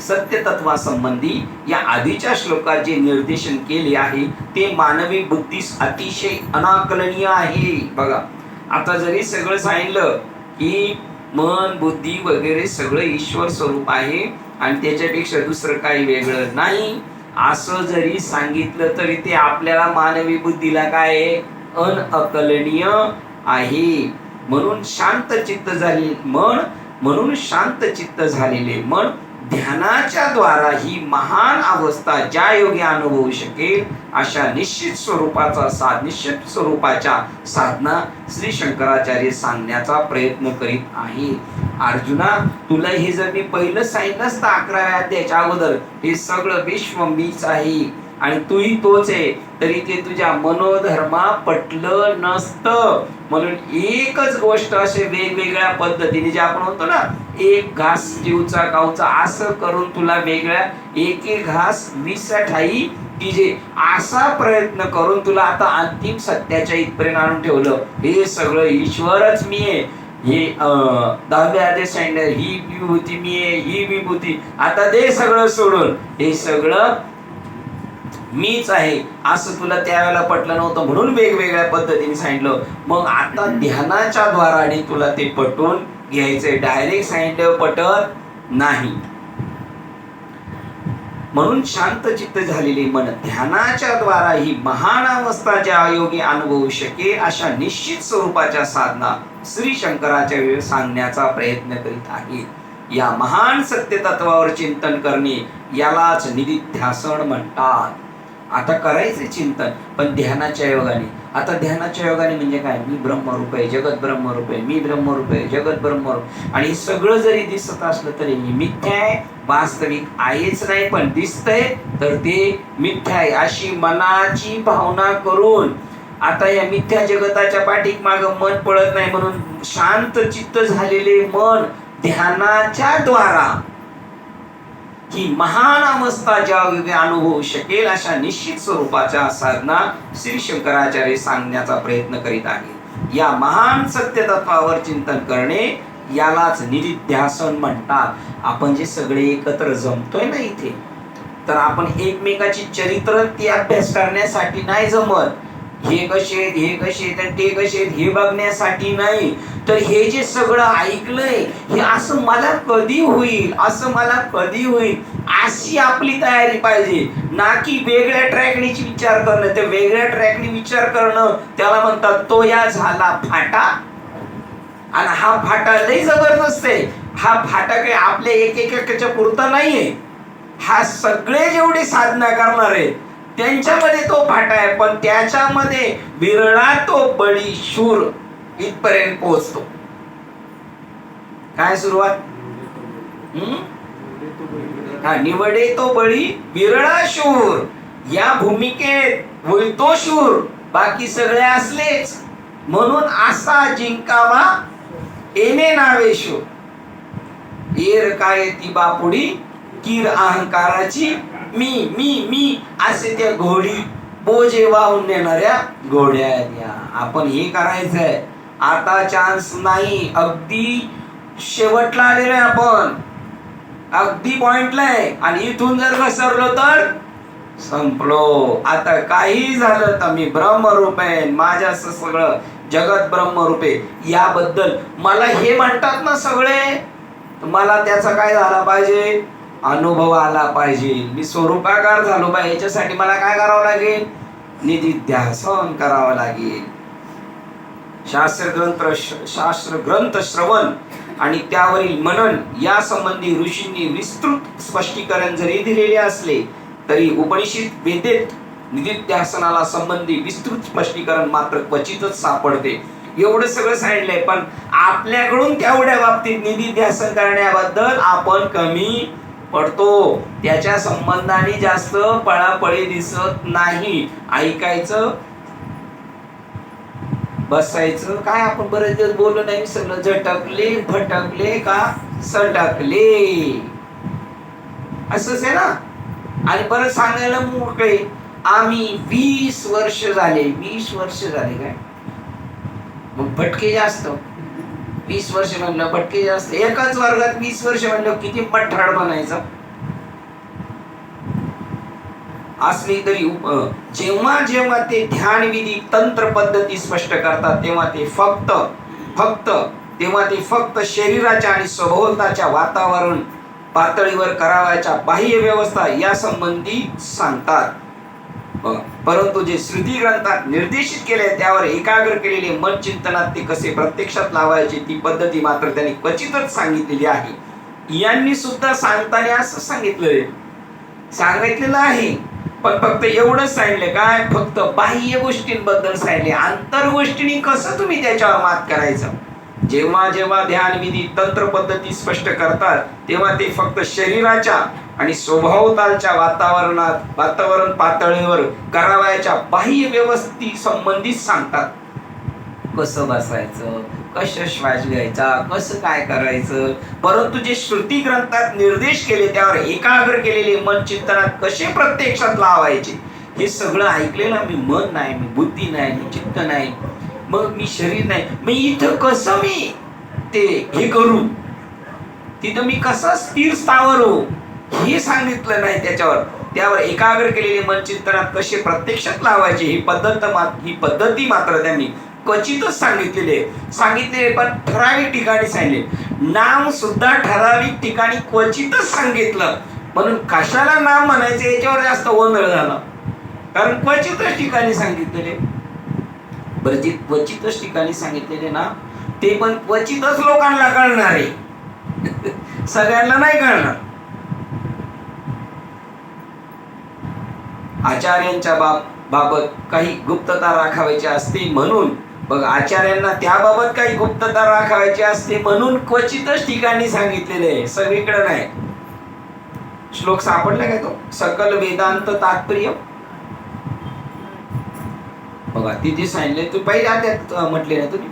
सत्य तत्वासंबंधी या आधीच्या श्लोकात जे निर्देशन केले आहे ते मानवी बुद्धीस अतिशय अनाकलनीय आहे. बघा, आता जरी सगळं सांगितलं की मन, बुद्धी वगैरे सगळं ईश्वर स्वरूप आहे आणि त्याच्यापेक्षा दुसरं काही वेगळं नाही, असं जरी सांगितलं तरी ते आपल्याला मानवी बुद्धीला काय अनअकलनीय आहे. म्हणून शांत चित्त झाले मन, म्हणून शांत चित्त झालेले मन ध्यानाच्या द्वारा ही महान अवस्था ज्या योगी अनुभवू शकेल अशा निश्चित स्वरूपाच्या साधना श्री शंकराचार्य सांगण्याचा प्रयत्न करीत आहे. अर्जुना, तुला हे जर मी पहिलं सांगितलं असतं 11व्या अध्यायाच्या अगोदर, हे सगळं विश्व मीच आहे आणि तूही तोच आहे, तरी ते तुझ्या मनोधर्मा पटलं नसतं. म्हणून एकच गोष्ट असे वेगवेगळ्या पद्धतीने जे आपण होतो ना, एक घास जीवचा गावचा असं करून तुला वेगळ्या एक एक घास 20 ठाई की जे असा प्रयत्न करून तुला आता अंतिम सत्याच्या इथपर्यंत आणून ठेवलं. हे सगळं ईश्वरच मी आहे. हे 10व्या अध्यायात सांगितलं, ही विभूती मी आहे, ही विभूती. आता दे सगळं सोडून, हे सगळं मीच आहे असं तुला त्यावेळेला पटलं नव्हतं म्हणून वेगवेगळ्या पद्धतीने सांगितलं. मग आता ध्यानाच्या द्वाराने तुला ते पटवून घ्यायचंय, डायरेक्ट सांगितलं पटत नाही. म्हणून शांत चित्त झालेले मन ध्यानाच्या द्वारा ही महान अवस्था ज्या योगी अनुभवू शके अशा निश्चित स्वरूपाच्या साधना श्री शंकराच्या वेळ सांगण्याचा प्रयत्न करीत आहे. या महान सत्य तत्वावर चिंतन करणे यालाच निधिध्यासन म्हणतात. आता करायचे चिंतन पण ध्यानाच्या योगाने. आता ध्यानाच्या योगाने म्हणजे काय? मी ब्रह्मरूप आहे, जगत ब्रह्मरूप आहे, मी ब्रह्मरूप आहे, जगत ब्रह्मरूप. आणि सगळं जरी दिसत असलं तरी मी मिथ्या आहे, वास्तविक आहेच नाही, पण दिसतंय तर ते मिथ्या आहे अशी मनाची भावना करून आता या मिथ्या जगताच्या पाठीक माग मन पळत नाही म्हणून शांत चित्त झालेले मन ध्यानाच्या द्वारा ही महान अवस्था ज्या अनुभवू शकेल अशा निश्चित स्वरूपाच्या साधना श्री शंकराचार्य सांगण्याचा प्रयत्न करीत आहे. या महान सत्य तत्वावर चिंतन करणे यालाच निधिध्यासन म्हणतात. आपण जे सगळे एकत्र जमतोय ना इथे, तर आपण एकमेकाची चरित्र ती अभ्यास करण्यासाठी नाही जमत. हे कसे आहेत, हे कसे आहेत, ते कसे आहेत हे बघण्यासाठी नाही, तर हे जे सगळं ऐकलंय हे असं मला कधी होईल, असं मला कधी होईल अशी आपली तयारी पाहिजे. ना की वेगळ्या ट्रॅकने विचार करणं. ते वेगळ्या ट्रॅकने विचार करणं त्याला म्हणतात तो या झाला फाटा. आणि हा फाटा लय जबरदस्त आहे. हा फाटा काही आपल्या एकेकाच्या पुरता नाहीये. हा सगळे जेवढे साधना करणार आहेत त्यांच्यामध्ये तो फाटा आहे, पण त्याच्यामध्ये विरळा तो बळी शूर इथपर्यंत पोहोचतो. काय सुरुवात? हा, निवडे तो बळी विरळा शूर. या भूमिकेत होईल तो शूर, बाकी सगळे असलेच. म्हणून असा जिंकावा येणे नावे शूर. येर काय ती बापुडी कीर अहंकाराची मी मी मी असे त्या घोडी बोजे वाहून नेणाऱ्या घोड्या द्या. आपण हे करायचंय. आता चान्स नाही. अगदी शेवटला आलेलो आहे आपण, अगदी पॉइंटला आहे. आणि इथून जर घसरलो तर संपलो. आता काही झालं तर मी ब्रह्मरूप आहे, माझ्या सगळं जगत ब्रह्मरूप आहे. याबद्दल मला हे म्हणतात ना सगळे, मला त्याचा काय झाला पाहिजे? अनुभव आला पाहिजे. मी स्वरूपाकार झालो पाहिजे. याच्यासाठी मला काय करावं लागेल? निधिध्यासन करावं लागेल. शास्त्र ग्रंथ श्रवण आणि त्यावरील मनन या संबंधी ऋषींनी विस्तृत स्पष्टीकरण जरी दिलेले असले तरी उपनिषद वेदेत निधिध्यासनाला संबंधी विस्तृत स्पष्टीकरण मात्र क्वचितच सापडते. एवढं सगळं सांगितलंय, पण आपल्याकडून तेवढ्या बाबतीत निधिध्यासन करण्याबद्दल आपण कमी पडतो. त्याच्या संबंधाने जास्त पळापळी दिसत नाही. ऐकायचं, बसायचं. काय आपण बरेच दिवस बोललो नाही, सगळं झटकले भटकले का सटकले असंच आहे ना. आणि परत सांगायला मोकळे आम्ही 20 वर्ष झाले. 20 वर्ष झाले काय? मग भटके जास्त. 20 वर्ष म्हणलं भटके जास्त. एकाच वर्गात 20 वर्ष म्हणलं किती पठाड बनायचं. असली तरी जेव्हा जेव्हा ते ध्यान विधी तंत्र पद्धती स्पष्ट करतात तेव्हा ते फक्त शरीराच्या आणि सभोवतालच्या वातावरण पातळीवर करावयाच्या बाह्य व्यवस्था या संबंधी सांगतात. परंतु जे श्रुती ग्रंथात निर्देशित केले त्यावर एकाग्र केलेले मन चिंतनात ते कसे प्रत्यक्षात लावायचे ती पद्धती मात्र त्यांनी क्वचितच सांगितलेली आहे. यांनी सुद्धा सांगताना असं सांगितलेलं आहे, पण फक्त एवढंच सांगितलं काय? फक्त बाह्य गोष्टींबद्दल सांगितले. आंतर गोष्टींनी कसं तुम्ही त्याच्यावर मात करायचं? जेव्हा जेव्हा ध्यान विधी तंत्र पद्धती स्पष्ट करतात तेव्हा ते फक्त शरीराच्या आणि स्वभावतालच्या वातावरण पातळीवर करावयाच्या बाह्य व्यवस्थी संबंधित सांगतात. कसं बसायचं, कसं श्वास घ्यायचा, कसं काय करायचं. परंतु जे श्रुती ग्रंथात निर्देश केले त्यावर एकाग्र केलेले मन चिंतनात कसे प्रत्यक्षात लावायचे हे सगळं ऐकलेलं. मी मन नाही, मी बुद्धी नाही, मी चित्त नाही, मग मी शरीर नाही, मी इथं कसं मी ते हे करू, तिथं मी कसा स्थिर स्थावर हो हे सांगितलं नाही. त्याच्यावर त्यावर एकाग्र केलेले मन चिंतनात कसे प्रत्यक्षात लावायचे ही पद्धती मात्र त्यांनी क्वचितच सांगितलेले पण ठराविक ठिकाणी सांगितले. नाम सुद्धा ठराविक ठिकाणी क्वचितच सांगितलं, म्हणून कशाला नाम म्हणायचं याच्यावर जास्त गोंधळ झाला, कारण क्वचितच ठिकाणी सांगितलेले. बरं, जे क्वचितच ठिकाणी सांगितलेले ना ते पण क्वचितच लोकांना कळणार आहे, सगळ्यांना नाही कळणार. आचार्यांच्या बाबत काही गुप्तता राखायची असते म्हणून बघ, आचार्यांना त्याबाबत काही गुप्तता राखायची असते म्हणून क्वचितच ठिकाणी सांगितलेले आहे, सगळीकडे नाही. श्लोक सापडला काय तो? सकल वेदांत तात्पर्य बघा तिथे सांगितले. तू पहिले त्यात म्हटले ना तुम्ही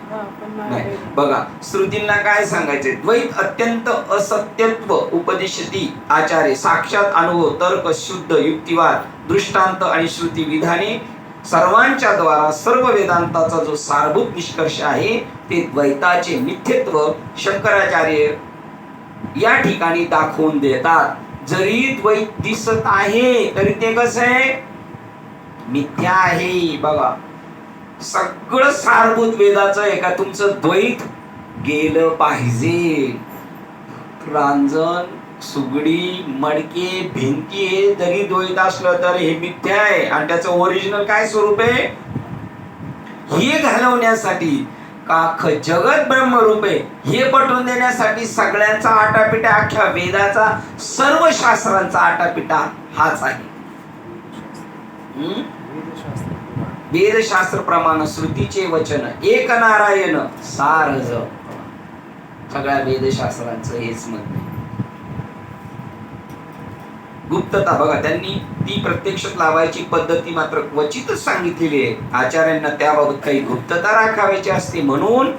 नाही. बघा श्रुतींना काय सांगायचे? द्वैत अत्यंत असत्यत्व उपदेशती आचार्य, साक्षात अनुभव, तर्क, शुद्ध युक्तिवाद, दृष्टांत आणि श्रुती विधाने सर्वांच्या द्वारा सर्व वेदांताचा जो सारभूत निष्कर्ष आहे ते द्वैताचे मिथ्यत्व शंकराचार्य या ठिकाणी दाखवून देतात. जरी द्वैत दिसत आहे तरी ते कसं आहे? मिथ्या आहे. बघा सगळं सारभूत वेदाचं आहे का तुमचं द्वैत गेलं पाहिजे. रांजण, सुगडी, मडके, भिंती हे जरी द्वैत असलं तर हे मिथ्या आहे. आणि त्याचं ओरिजिनल काय स्वरूप आहे? हे घालवण्यासाठी का जगत ब्रह्मरूप आहे हे पटवून देण्यासाठी सगळ्यांचा आटापिटा, अख्ख्या वेदाचा सर्व शास्त्रांचा आटापिटा हाच आहे. वेदशास्त्र प्रमाण श्रुतीचे वचन एक नारायण सारज. सगळ्या वेदशास्त्रांचं हेच म्हणणं. गुप्तता बघा त्यांनी ती प्रत्यक्षात लावायची पद्धती मात्र क्वचितच सांगितलेली आहे. आचार्यांना त्याबाबत काही गुप्तता राखायची असते म्हणून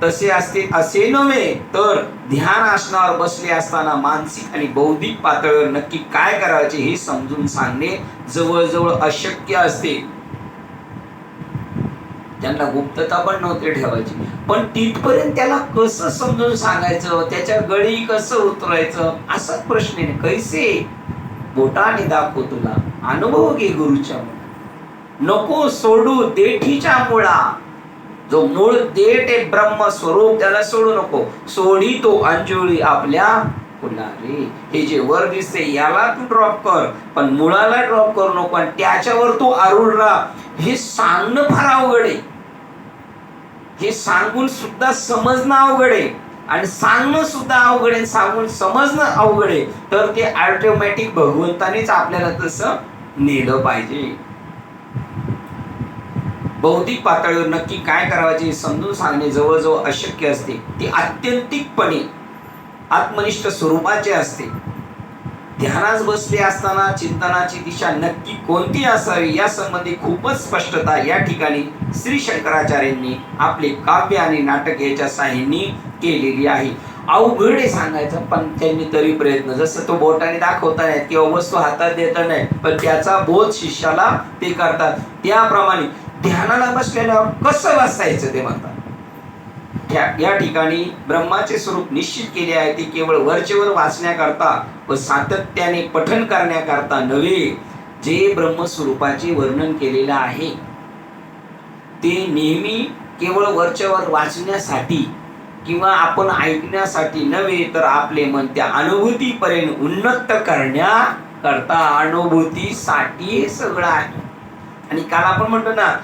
तसे असते असे नव्हे, तर ध्यान आसनावर बसले असताना मानसिक आणि बौद्धिक पातळीवर नक्की काय करायचे हे समजून सांगणे जवळजवळ अशक्य असते. त्यांना गुप्तता पण नव्हती ठेवायची, पण तिथपर्यंत त्याला कसं समजून सांगायचं, त्याच्या गळी कसं उतरायचं असाच प्रश्न आहे. कैसे बोटाने दाखव तुला अनुभव घे गुरुच्या, नको सोडू देठीच्या मुळा. जो मूळ देठ आहे ब्रह्म स्वरूप त्याला सोडू नको. सोडी तो अंजुळी आपल्या फुलारे. हे जे वर दिसते याला तू ड्रॉप कर, पण मुळाला ड्रॉप करू नको आणि त्याच्यावर तू आरूढ राहा. हे सांगणं फार अवघड आहे. हे सांगून सुद्धा समजणं अवघड आहे आणि सांगणं सुद्धा अवघड आहे, सांगून समजणं अवघड आहे. तर ते ऑटोमॅटिक भगवंतानेच आपल्याला तसं नेलं पाहिजे. बौद्धिक पातळीवर नक्की काय करायचे समजून सांगणे जवळजवळ अशक्य असते. ते आत्यंतिकपणे आत्मनिष्ठ स्वरूपाचे असते. ध्यानात बसले असताना चिंतनाची दिशा नक्की कोणती असावी या संबंधी खूपच स्पष्टता या ठिकाणी श्री शंकराचार्यांनी आपले काव्य आणि नाटक याच्या साहाय्याने केलेली आहे. अवघड आहे सांगायचं, पण त्यांनी तरी प्रयत्न, जसं तो बोटाने दाखवता नाही किंवा वस्तू हातात देता नाही, पण त्याचा बोध शिष्याला ते करतात. त्याप्रमाणे ध्यानाला बसलेल्यावर कसं बसायचं ते म्हणतात. या ठिकाणी ब्रह्माचे स्वरूप निश्चित केले आहे. ते केवळ वरचेवर वाचण्याकरता व सातत्याने पठन करण्याकरता नव्हे. जे ब्रह्मस्वरूपाचे वर्णन केलेलं आहे ते नेहमी केवळ वरच्यावर वाचण्यासाठी किंवा आपण ऐकण्यासाठी नव्हे, तर आपले मन त्या अनुभूतीपर्यंत उन्नत करण्याकरता, अनुभूतीसाठी हे सगळं आहे. आणि काल आपण म्हणतो ना,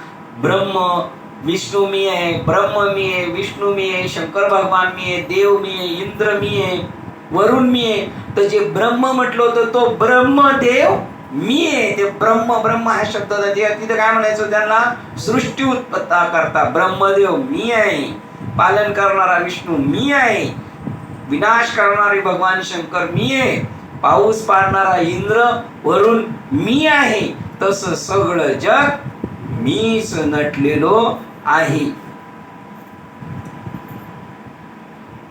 ब्रह्म विष्णू मी आहे, ब्रह्म मी आहे, विष्णू मी आहे, शंकर भगवान मी आहे, देव मी आहे, इंद्र मी आहे, वरुण मी आहे. तर जे ब्रह्म म्हटलं होतं तो ब्रह्मदेव मी आहे. ते ब्रह्म हा शब्द तिथं काय म्हणायचं त्यांना? सृष्टी उत्पत्ता करता ब्रह्मदेव मी आहे, पालन करणारा विष्णू मी आहे, विनाश करणारे भगवान शंकर मी आहे, पाऊस पाडणारा इंद्र वरुण मी आहे. तसं सगळं जग मीच नटलेलो आहे.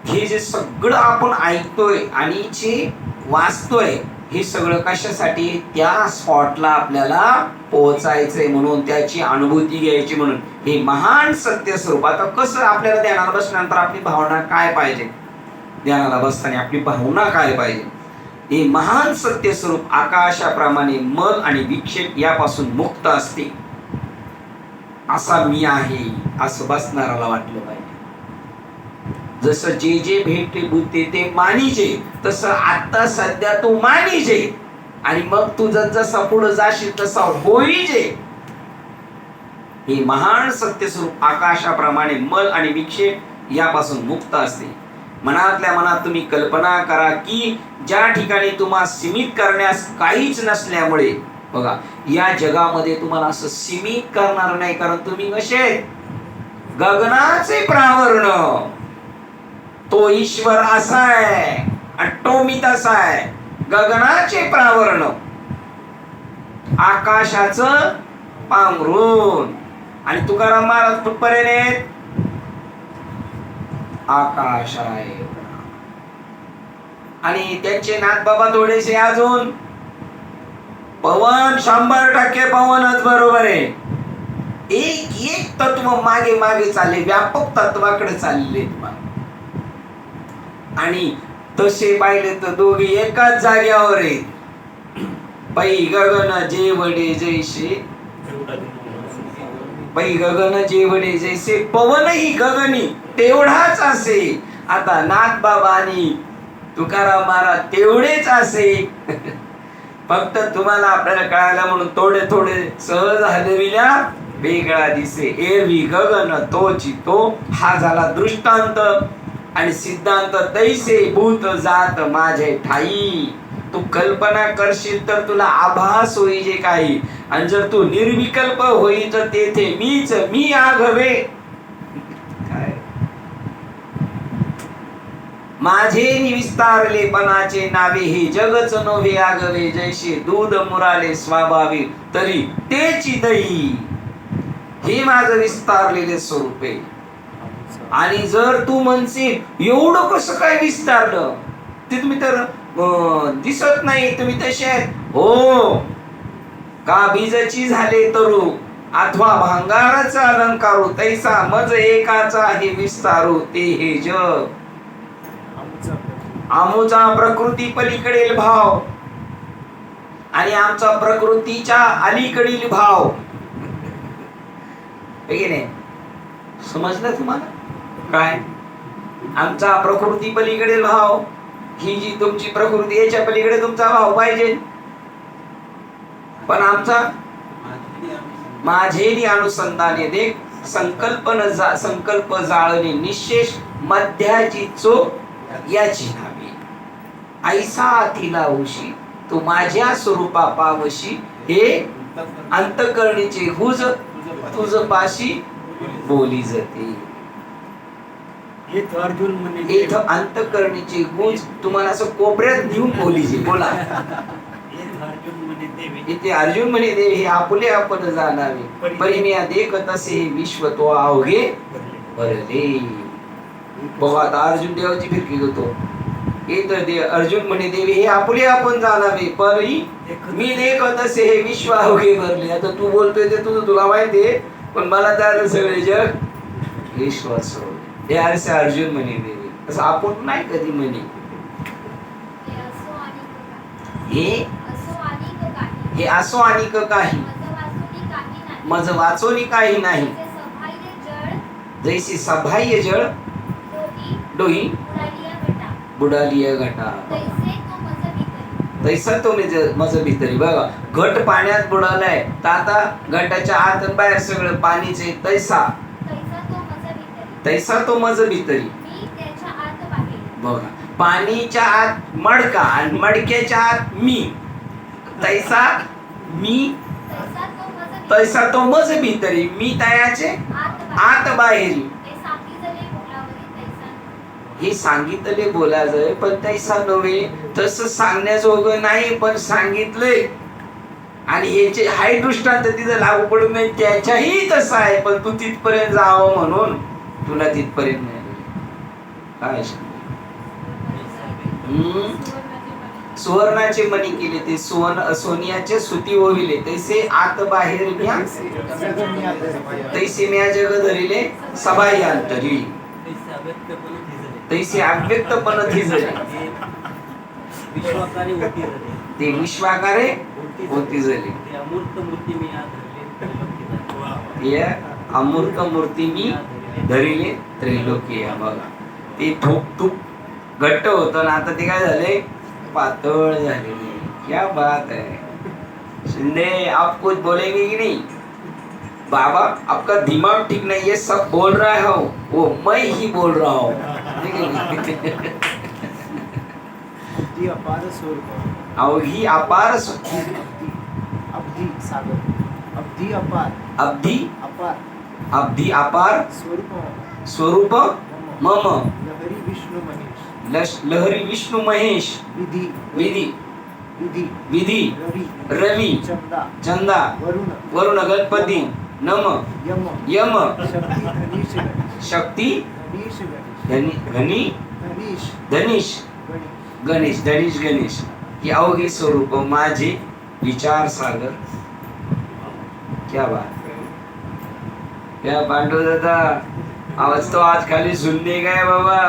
हे जे सगळं आपण ऐकतोय आणि जे वाचतोय हे सगळं कशासाठी? त्या स्पॉटला आपल्याला पोहोचायचंय म्हणून, त्याची अनुभूती घ्यायची म्हणून. हे महान सत्य स्वरूप. आता कसं आपल्याला ध्यानाला बसल्यानंतर आपली भावना काय पाहिजे? ध्यानाला बसताना आपली भावना काय पाहिजे? हे महान सत्य स्वरूप आकाशाप्रमाणे मन आणि विक्षेप यापासून मुक्त असते. असा मी आहे असं बसणाराला वाटलं पाहिजे. जसं जे जे भेटते बुद्धे ते मानिजे, तसं आता सध्या तू मानिजे आणि मग तू जसा पुढे जाशील तसा होईजे. हे महान सत्य स्वरूप आकाशाप्रमाणे मन आणि विक्षेप यापासून मुक्त असते. मनातल्या मनात तुम्ही कल्पना करा की ज्या ठिकाणी तुम्हाला सीमित करण्यास काहीच नसल्यामुळे, बघा या जगामध्ये तुम्हाला असं सीमित करणार नाही, कारण तुम्ही कसे गगनाचे प्रावरण. तो ईश्वर असा आहे आणि तो मी तसा आहे. गगनाचे प्रावरण, आकाशाचं पांघरून. आणि तुकाराम महाराज कुठपर्यंत? आकाश आहे. आणि त्यांचे नाथ बाबा थोडेसे अजून पवन 100% पवनच बरोबर आहे. एक एक तत्व मागे मागे चालले, व्यापक तत्वाकडे चालले. आणि तसे पाहिले तर दोघे एकाच जाग्यावर आहेत. पै गगन जेवढे जैसे, पै गगन जेवढे जैसे पवनही गगनी तेवढाच असे. आता नाथ बाबा आणि तुकाराम महाराज तेवढेच असे. फक्त तुम्हाला आपल्याला कळायला म्हणून थोडे थोडे सहज हलविल्या वेगळा दिसे. एरवी गगन तोची तो, हा झाला दृष्टांत. आणि सिद्धांत तैसे भूत जात माझे ठाई. तू कल्पना करशील तर तुला आभास होई जे काही, आणि जर तू निर्विकल्प होई तर तेथे मीच मी आघवे. काय माझे विस्तारलेपणाचे नावे हे जगच नव्हे आगवे. जैसे दूध मुराले स्वाभाविक तरी तेची दही. हे माझं विस्तारलेले स्वरूप आहे. आणि जर तू म्हणशील एवढं कसं काय विस्तारलं, ते तुम्ही तर दिसत नाही, तुम्ही तसे आहेत. हो, का बीजची झाले तरू अथवा भांगाराचा अलंकारू, तैसा मज एकाचा हे विस्तारू ते हे जग. आमचा प्रकृती पलीकडील भाव आणि आमचा प्रकृतीच्या अलीकडील भाव. नाही समजलं तुम्हाला? काय आमचा प्रकृती पलीकडील भाव, ही जी तुमची प्रकृती याच्या पलीकडे तुमचा भाव पाहिजे. पण आमचा माझेरी अनुसंधाने देख संकल्प जाळणे निशेष मध्याची चोख याची नावे. ऐसा तिला उशी तू माझ्या स्वरूपा पावशी. हे अंतकरणीचे हुज तुझ पाशी बोली जाते. अर्जुन म्हणे इथं अंतकरणीची गुंज तुम्हाला असं कोपऱ्यात घेऊन बोलीची. बोला इथे अर्जुन म्हणे देव हे आपुले आपण जाणावे, परिमिया देखत असे हे विश्व तो अवघे भरले. बघा आता अर्जुन देवाची फिरकी होतो. इथं अर्जुन म्हणे देवी हे आपुले आपण जाणावे, परी मी देखत असे हे विश्व अवघे भरले. आता तू बोलतोय ते तुझं तुला माहिती आहे, पण मला तर सगळे जग विश्वास हे असे अर्जुन म्हणे देवी. असं आपण नाही कधी म्हणे. हे असो आणि काही मज वाचोनी काही नाही. जैसी सभाह्य जळ डोही बुडालिया घटा, तैसा तो मज भीतरी. बघा घट पाण्यात बुडालाय तर आता घटाच्या आत आणि बाहेर सगळं पाणीच आहे. तैसा तो मज भीतरी. बघा पाणीच्या आत मडका आणि मडक्याच्या आत मी. तैसा मी तैसा तो मज भीतरी. मी तयाचे आत बाहेरी. हे सांगितले बोला जाय पण तैसा नव्हे. तसं सांगण्याजोगं नाही पण सांगितलंय. आणि याचे हाय दृष्टांत तिथं लागू पडून नाही, त्याच्याही तसं आहे. पण तू तिथपर्यंत जावं म्हणून तुला तिथपर्यंत नाही. काय सुवर्णाचे मणी केले ते सोनियाचे सुती ओविले. तैसे आत बाहेर घ्या तैसे म्या जग धरिले सबाई अंतरी. तैसे अव्यक्तपण थिजले. विश्वाकारे होती झाली. ते विश्वाकारे होती झाली. ते अमूर्त मूर्ती मी या धरले त्रैलोक्य झाली. हे अमूर्त मूर्ती मी धरिले त्रैलोकी आहे. बघा ते ठोक घट्ट होतं ना, आता ते काय झाले, पातळ झालेले. क्या बात है शिंदे, आप कुछ बोलेंगे कि नहीं? बाबा आपका दिमाग ठीक नहीं है, सब बोल रहा है वो मैं ही बोल रहा हूँ. ठीक है? अब्दी अपार स्वरूप. अवघी अपार अब्दी सागर. अब्दी अपार. अब्धी अपार अब्धी अपार स्वरूप. स्वरूप मम लहरी विष्णू महेश. लहरी विष्णू महेश विधी विधी विधी विधी रवी रवी चंदा चंदा वरुण वरुण गणपती नम यम यम शक्ती धनीश गणेश. शक्ती धनीश गणेश. धनी धनीश धनीश गणेश. गणेश गणेश ही अवघी स्वरूप माझे विचार सागर. क्या बात, क्या पांडू दादा, आवाज तो आज खाली सुनने गए बाबा.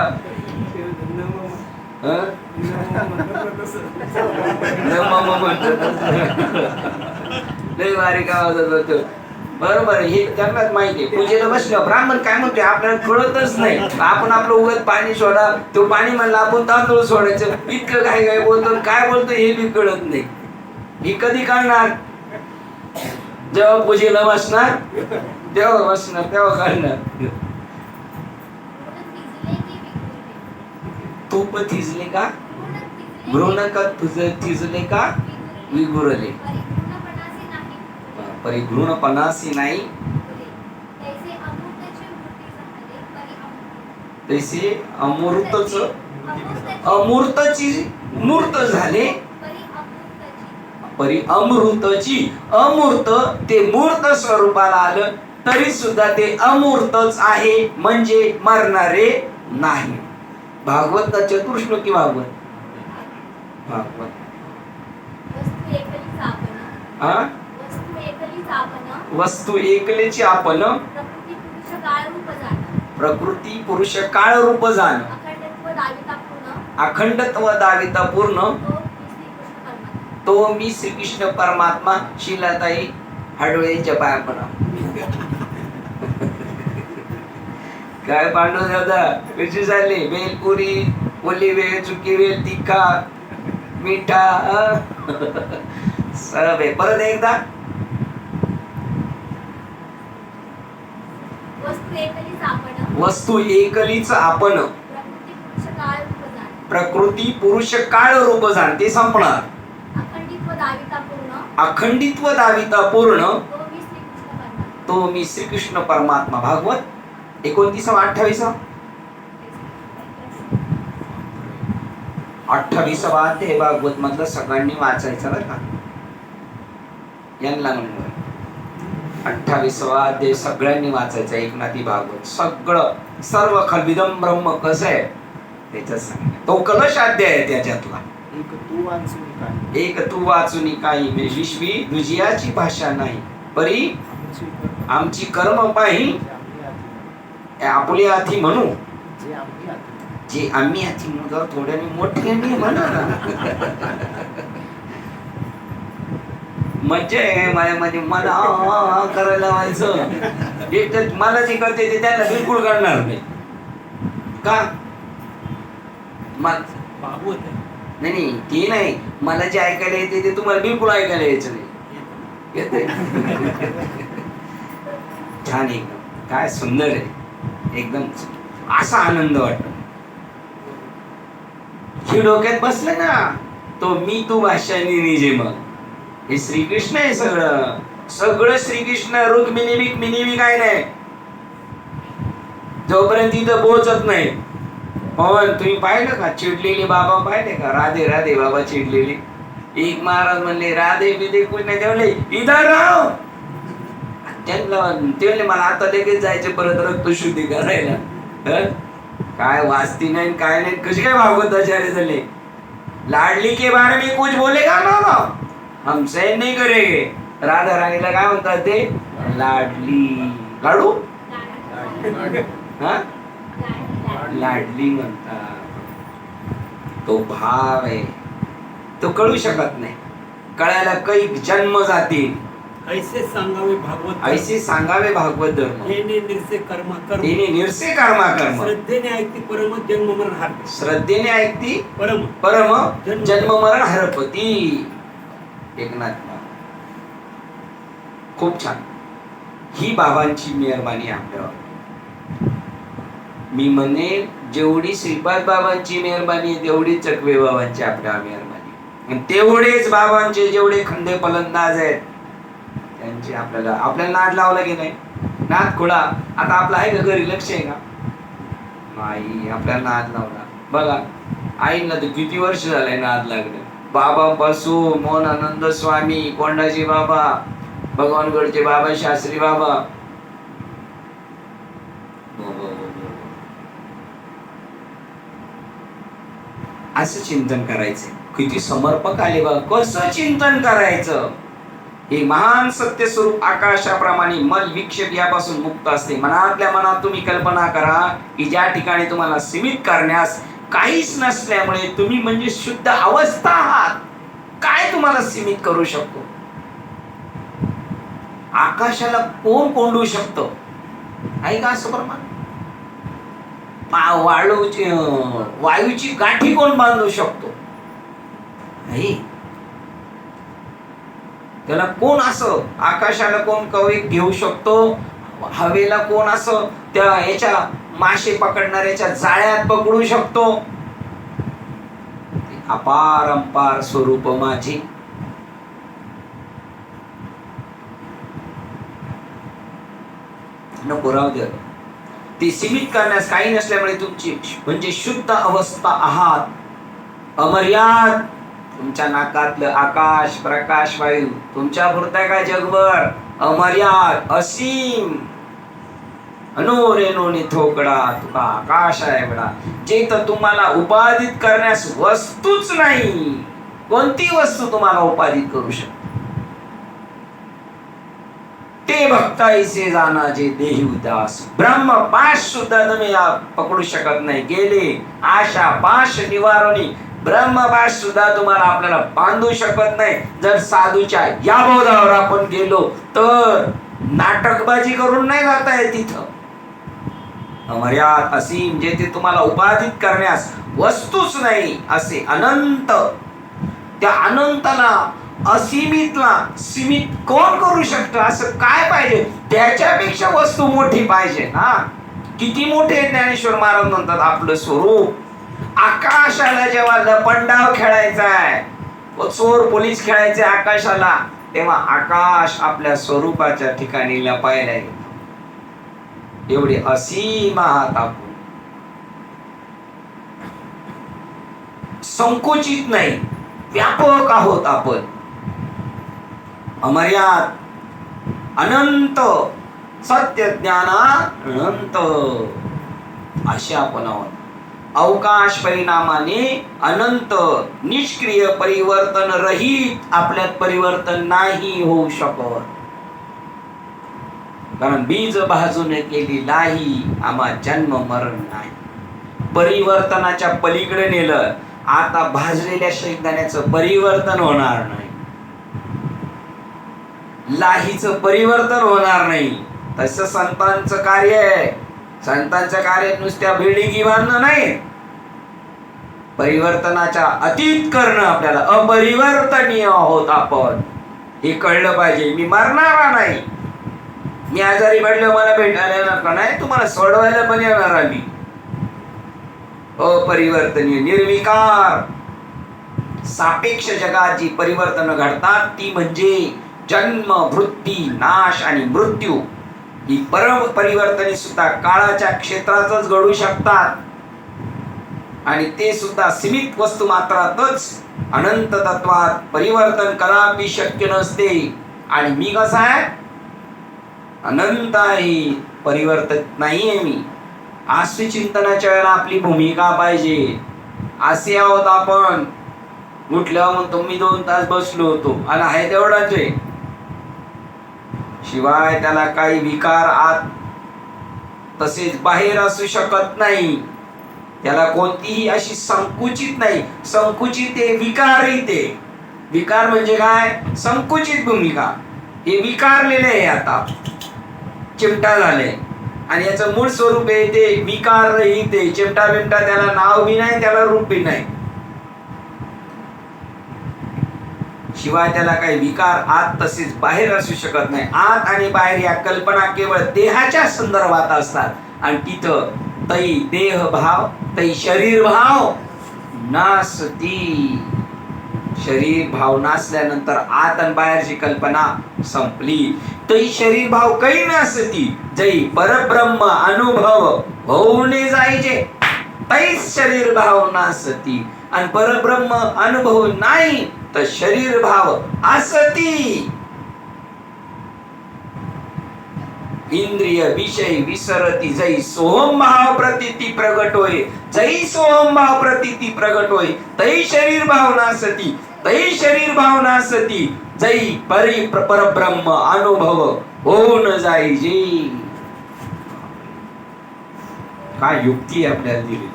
हं? लय बारीक आवाजात होतो. बरोबर आहे, हे त्यांनाच माहिती आहे. पूजेला बसलो ब्राह्मण काय म्हणतोय आपल्याला कळतच नाही. आपण आपलं उगत पाणी सोडा, तो पाणी म्हणला आपण तांदूळ सोडायचं. इतकं काय काय बोलतो, काय बोलतो हे बी कळत नाही. ही कधी कळणार? जेव्हा पूजेला बसणार तेव्हा बसणार, तेव्हा कळणार. तूप थिजले का घृण थिजले का विगुरले. परिघृणपणासी नाही तैसे अमूर्तची मूर्त झाले. परी अमृतची अमूर्त ते मूर्त स्वरूपाला आलं तरी सुद्धा ते अमूर्तच आहे, म्हणजे मरणारे नाही. भागवत ना चतुर्श्लोकी भागवत भागवत हा वस्तू एकलेची आपण प्रकृती पुरुष काळ रूप जाण अखंडत्व दाविता पूर्ण तो मी श्रीकृष्ण परमात्मा. शिलाताई हडवेच्या पाया पडा. काय पांडू दादा कशी झाली? बेलपुरी ओली वेळ चुकी वेळ तिखा मिठा सब आहे. परत एकदा वस्तू एकलीच आपण प्रकृती पुरुष काळ रूप जाण ते संपणार. अखंडित्व दाविता पूर्ण तो मी श्रीकृष्ण परमात्मा. भागवत 29-28 28 अध्याय भागवत मधलं सगळ्यांनी वाचायचं बरं का. यांना म्हणून 28 अध्याय सगळ्यांनी वाचायचं. एकनाथी भागवत सगळं सर्व खलविदम ब्रह्म कसं आहे त्याच्यात सांगितलं. तो कलश अध्याय आहे त्याच्यातला. एक तू वाचून काही विश्वी दुजियाची भाषा नाही परी आमची कर्म पाही आपले हाती म्हणू जे आम्ही हाती म्हणू. जर थोड्याने मोठ्याने म्हणा ना. मज्जा आहे माझ्यामध्ये. मला करायला व्हायचं एक तर मला जे करते ते त्यांना बिलकुल करणार नाही का. भागवत आहे. नाही ते नाही, मला जे ऐकायला येते ते तुम्हाला बिलकुल ऐकायला यायचं नाही. येते छान एकदम. काय सुंदर आहे एकदम. असा आनंद वाटतो. ही डोक्यात बसलं ना तो मी तू भाषानी निजे. मग हे श्रीकृष्ण आहे सगळं. सगळं श्रीकृष्ण. रुक्मिणी बिकमिनी काय नाही जोपर्यंत तिथं पोहोचत नाही. पवन तुम्ही पाहिलं का चिडलेले बाबा पाहिले का? राधे राधे बाबा चिडलेले. एक महाराज म्हणले राधे बिधे कुछ नाही. तेवढे इधर राव. त्यांना मला आता लगेच जायचे परत रक्तशुद्धी करायला. काय वाचती नाही काय नाही. कशी काय भागवताचार्य झाले. लाडली के बारे में कुछ बोलेगा ना हम सहन नहीं करेंगे. राधा राणीला काय म्हणतात ते लाडली. लाडू हा लाडली म्हणतात. तो भाव आहे तो कळू शकत नाही. कळायला कैक जन्म जातील. ऐसे सांगावे भागवत ऐसे सांगावे भागवत धर्म. येणे निरसे कर्म कर्म तिने निरसे कर्मा कर्म. श्रद्धेने ऐकती परम जन्म मरण हार श्रद्धेने ऐकती परम परम जन्म. जन्म मरण हरपती. एकनाथ महाराज. खूप छान. ही बाबांची मेहरबानी आपल्यावर. मी म्हणे जेवढी श्रीपाद बाबांची मेहरबानी आहे तेवढी चकवे बाबांची आपल्यावर मेहरबानी. आणि तेवढेच बाबांचे जेवढे खंदे फलंदाज आहेत त्यांची आपल्याला नाद लावला की नाही. नाद खुळा आता आपला आहे का घरी लक्ष आहे का नाही. आपल्याला नाद लावला बघा. आईला तर किती वर्ष झालंय नाद लागलं. बाबांपासून मोहन आनंद स्वामी, कोंडाजी बाबा, भगवानगडचे बाबा, शास्त्री बाबा. असं चिंतन करायचं. किती समर्पक आले बघा. कसं चिंतन करायचं. हे महान सत्य स्वरूप आकाशाप्रमाणे मल विक्षेप यापासून मुक्त असते. मनातल्या मनात तुम्ही कल्पना करा की ज्या ठिकाणी तुम्हाला सीमित करण्यास काहीच नसल्यामुळे तुम्ही म्हणजे शुद्ध अवस्था आहात. काय तुम्हाला सीमित करू शकतो. आकाशाला कोण कोंडू शकतो. आहे का असं प्रमाण. वायूची गाठी कोण बांधू शकतो. नाही. त्याला कोण असं आकाशाला कोण कवे घेऊ शकतो. हवेला कोण असं त्या याच्या मासे पकडणाऱ्याच्या जाळ्यात पकडू शकतो. अपार अंपार स्वरूप माझे. नको राहू दे. ते सीमित करण्यास काही नसल्यामुळे तुमची म्हणजे शुद्ध अवस्था आहात. अमर्याद. तुमच्या नाकातलं आकाश प्रकाश वायू तुमच्या पुरता काय जगभर. अमर्याद असीम. अनो रेणोनी थोकडा तुका आकाश आहे बडा. जे तर तुम्हाला उपादित करण्यास वस्तूच नाही. कोणती वस्तू तुम्हाला उपादित करू शकते. ते भक्ताईसे जाना जे देही उदास. ब्रह्म पाश सुद्धा तुम्ही पकडू शकत नाही. गेले आशा पाश निवारणी. ब्रह्मपाश सुद्धा तुम्हाला आपल्याला बांधू शकत नाही. जर साधूच्या या बोधावर आपण गेलो तर नाटकबाजी करून नाही जाता येत तिथं. अमर्याद असीम. जे ते तुम्हाला उपादित करण्यास वस्तूच नाही असे अनंत. त्या अनंताला असीमितला सीमित कोण करू शकतं. असं काय पाहिजे. त्याच्यापेक्षा वस्तू मोठी पाहिजे ना. किती मोठे ज्ञानेश्वर महाराज म्हणतात आपलं स्वरूप. आकाशाला जेव्हा लपंडाव खेळायचा आहे, चोर पोलीस खेळायचे आकाशाला, तेव्हा आकाश आपल्या स्वरूपाच्या ठिकाणी लपायला येतो. एवढे असीम आहात आपण. संकोचित नाही. व्यापक आहोत आपण. अमर्याद अनंत सत्य ज्ञाना अनंत असे आपण आहोत. अवकाश परिणामाने अनंत निष्क्रिय परिवर्तन रहित. आपल्यात परिवर्तन नाही होऊ शकत. कारण बीज भाजून केली लाही आम्हा जन्म मरण नाही. परिवर्तनाच्या पलीकडे नेलं. आता भाजलेल्या शेंगदाण्याचं परिवर्तन होणार नाही. लाहीचं परिवर्तन होणार नाही. तसं संतांचं कार्य आहे. संतांचं कार्य नुसत्या बिल्डिंगी बांधणं नाही. परिवर्तनाच्या अतीत करणं. आपल्याला अपरिवर्तनीय आहोत आपण. हे कळलं पाहिजे. मी मरणारा नाही. मी आजारी पडले मला भेटायला येणार नाही. तुम्हाला सोडवायला पण येणार आम्ही. अपरिवर्तनीय निर्विकार. सापेक्ष जगात जी परिवर्तन घडतात ती म्हणजे जन्म वृत्ती नाश आणि मृत्यू. ही परिवर्तने सुद्धा काळाच्या क्षेत्रातच घडू शकतात. आणि ते सुद्धा सीमित वस्तू मात्रातच. अनंत तत्वात परिवर्तन करावी शक्य नसते. आणि मी कसा आहे अनंत आहे. परिवर्तित नाहीये मी. असे चिंतनाच्या वेळेला आपली भूमिका पाहिजे. असे आहोत आपण. उठल्यावर म्हणतो मी 2 तास बसलो होतो आणि आहे तेवढाच आहे. शिवाय त्याला काही विकार आत तसेच बाहेर असू शकत नाही. त्याला कोणतीही अशी संकुचित नाही, संकुचित आहे, विकारहित आहे. विकार म्हणजे काय? संकुचित भूमिका. हे विकारलेले आहे, आता चिमटा झाले आणि याचं मूळ स्वरूप आहे ते विकाररहित आहे. चिमटा बिमटा त्याला नाव बी नाही, त्याला रूप बी नाही. शिवाय त्याला काही विकार आत तसेच बाहेर असू शकत नाही. आत आणि बाहेर या कल्पना केवळ देहाच्या संदर्भात असतात आणि तिथं तै देह भाव, तै शरीर भाव नासती. शरीर भाव नासल्यानंतर आत आणि बाहेरची कल्पना संपली. तै शरीर भाव काही नासती, जै परब्रह्म अनुभव होऊने जायचे तैच शरीर भाव नासती. आणि परब्रह्म अनुभव नाही तर शरीर भाव असती. इंद्रिय विषय विसरती, जै सोहम भाव प्रतीती प्रगट होय. जै सोहम भाव प्रतीती प्रगट होय तै शरीर भाव नासती. तै शरीर भाव नासती, जै परब्रह्म अनुभव होऊन जायचे. काय युक्ती आपल्याला दिली.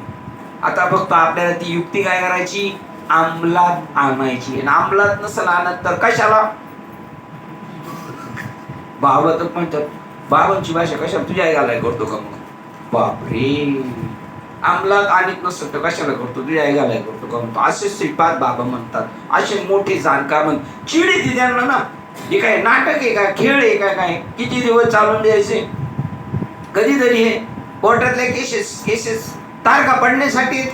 आता फक्त आपल्याला ती युक्ती काय करायची? अंमलात आणायची. आणि अंमलात नसेल आणत तर कशाला? भावत म्हणतात बाबांची भाषा कशा तुझ्या आईला करतो का? मग बापरे, अंमलात आणत नसत तर कशाला करतो? तुझ्या आईला करतो का? म्हणतो. असे श्रीपाद बाबा म्हणतात, असे मोठे जाणकार म्हणतात. चिडी ती त्यांना ना, हे काय नाटक आहे का, खेळ आहे का, काय किती दिवस चालून द्यायचे? कधीतरी हे कोर्टातल्या केसेस तारखा पडण्यासाठी आहेत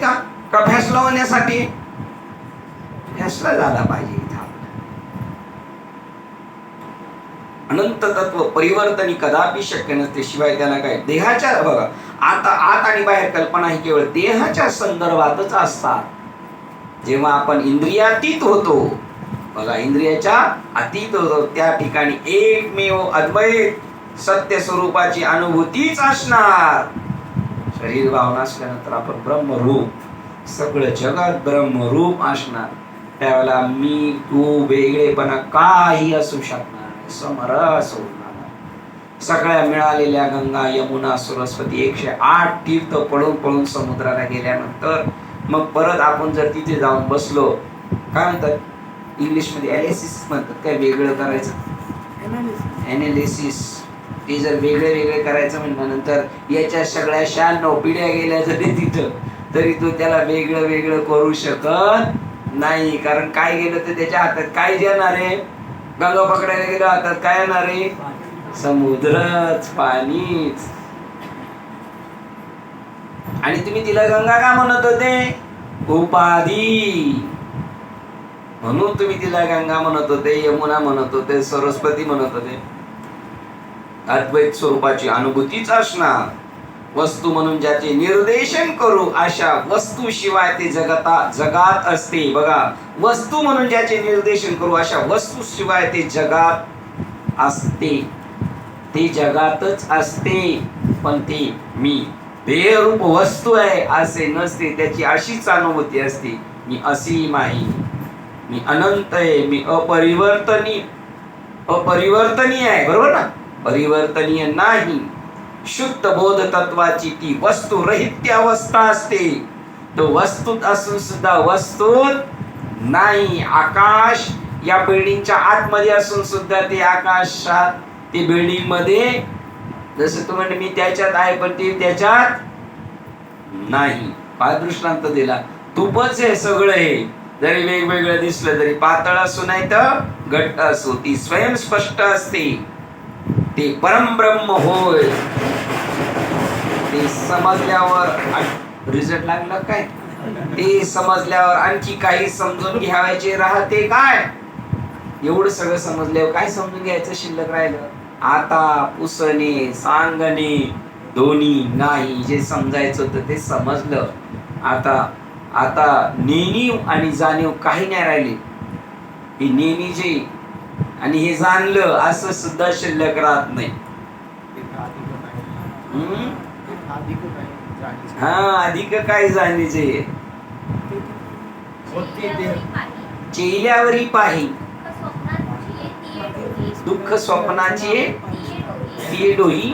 का फैसला होण्यासाठी? फैसला झाला पाहिजे. अनंत तत्व परिवर्तनी कदापि शक्य नसते. शिवाय त्याला काय देहाच्या, बघा आता आत आणि बाहेर कल्पना ही केवळ देहाच्या संदर्भातच असतात. जेव्हा आपण इंद्रियातीत होतो, बघा इंद्रियाच्या अतीत होतो, त्या ठिकाणी एकमेव अद्वैत सत्य स्वरूपाची अनुभूतीच असणार. शरीर भावना असल्यानंतर आपण ब्रह्मरूप, सगळं जगात ब्रह्मरूप असणार. त्यावेळेला मी तू वेगळेपणा काही असू शकणार, समरस होणार. सगळ्या मिळालेल्या गंगा यमुना सरस्वती 108 तीर्थ पळून पळून समुद्राला गेल्यानंतर मग परत आपण जर तिथे जाऊन बसलो, काय म्हणतात इंग्लिशमध्ये ॲनालिसिस म्हणतात, काय वेगळं करायचं, ॲनालिसिस. ते जर वेगळे वेगळे करायचं म्हटल्यानंतर याच्या सगळ्या 96 पिढ्या गेल्या जरी तिथं, तरी तो त्याला वेगळं वेगळं करू शकत नाही. कारण काय गेलं तर त्याच्या हातात काय येणार आहे? गंगा पकडायला गेलं हातात काय येणार आहे? समुद्रच, पाणीच. आणि तुम्ही तिला गंगा का म्हणत होते? उपाधी. म्हणून तुम्ही तिला गंगा म्हणत होते, यमुना म्हणत होते, सरस्वती म्हणत होते. अद्वैत स्वरूपाची अनुभूतीच असणार. वस्तू म्हणून ज्याचे निर्देशन करू अशा वस्तू शिवाय ते जगात असते. बघा, वस्तू म्हणून ज्याचे निर्देशन करू अशा वस्तू शिवाय ते जगात असते. ते जगातच असते, पण ती मी देहरूप वस्तू आहे असे नसते. त्याची अशीच अनुभूती असते, मी असीम आहे, मी अनंत आहे, मी अपरिवर्तनीय आहे. बरोबर ना? परिवर्तनीय नाही. शुद्ध बोध तत्वाची ती वस्तू रहित अवस्था असते. तो वस्तूत असून सुद्धा वस्तूत नाही. आकाश या बिल्डिंगच्या आतमध्ये असून सुद्धा ते आकाशात, ते बिल्डिंग मध्ये, जसं तू म्हणजे मी त्याच्यात आहे पण ते त्याच्यात नाही. काय दृष्टांत दिला? तूपच आहे सगळं. हे जरी वेगवेगळं दिसलं तरी पातळ असू नाही तर घट्ट असू, ती स्वयं स्पष्ट असते. ते परमब्रह्म होय. ते समजल्यावर रिझल्ट लागला काय? ते समजल्यावर आणखी काही समजून घ्यावायचे राहते काय? एवढं सगळं समजल्यावर काय समजून घ्यायचं शिल्लक राहिलं? आता पुसणे सांगणे दोन्ही नाही. जे समजायचं होतं ते समजलं. आता नेणीव आणि जाणीव काही नाही राहिली. ही नेणी जे आणि हे जाणलं असं सुद्धा शिल्लक राहत नाही. अधिक काय जाणीचे? चेहऱ्यावरी पाही दुःख स्वप्नाची ती डोही.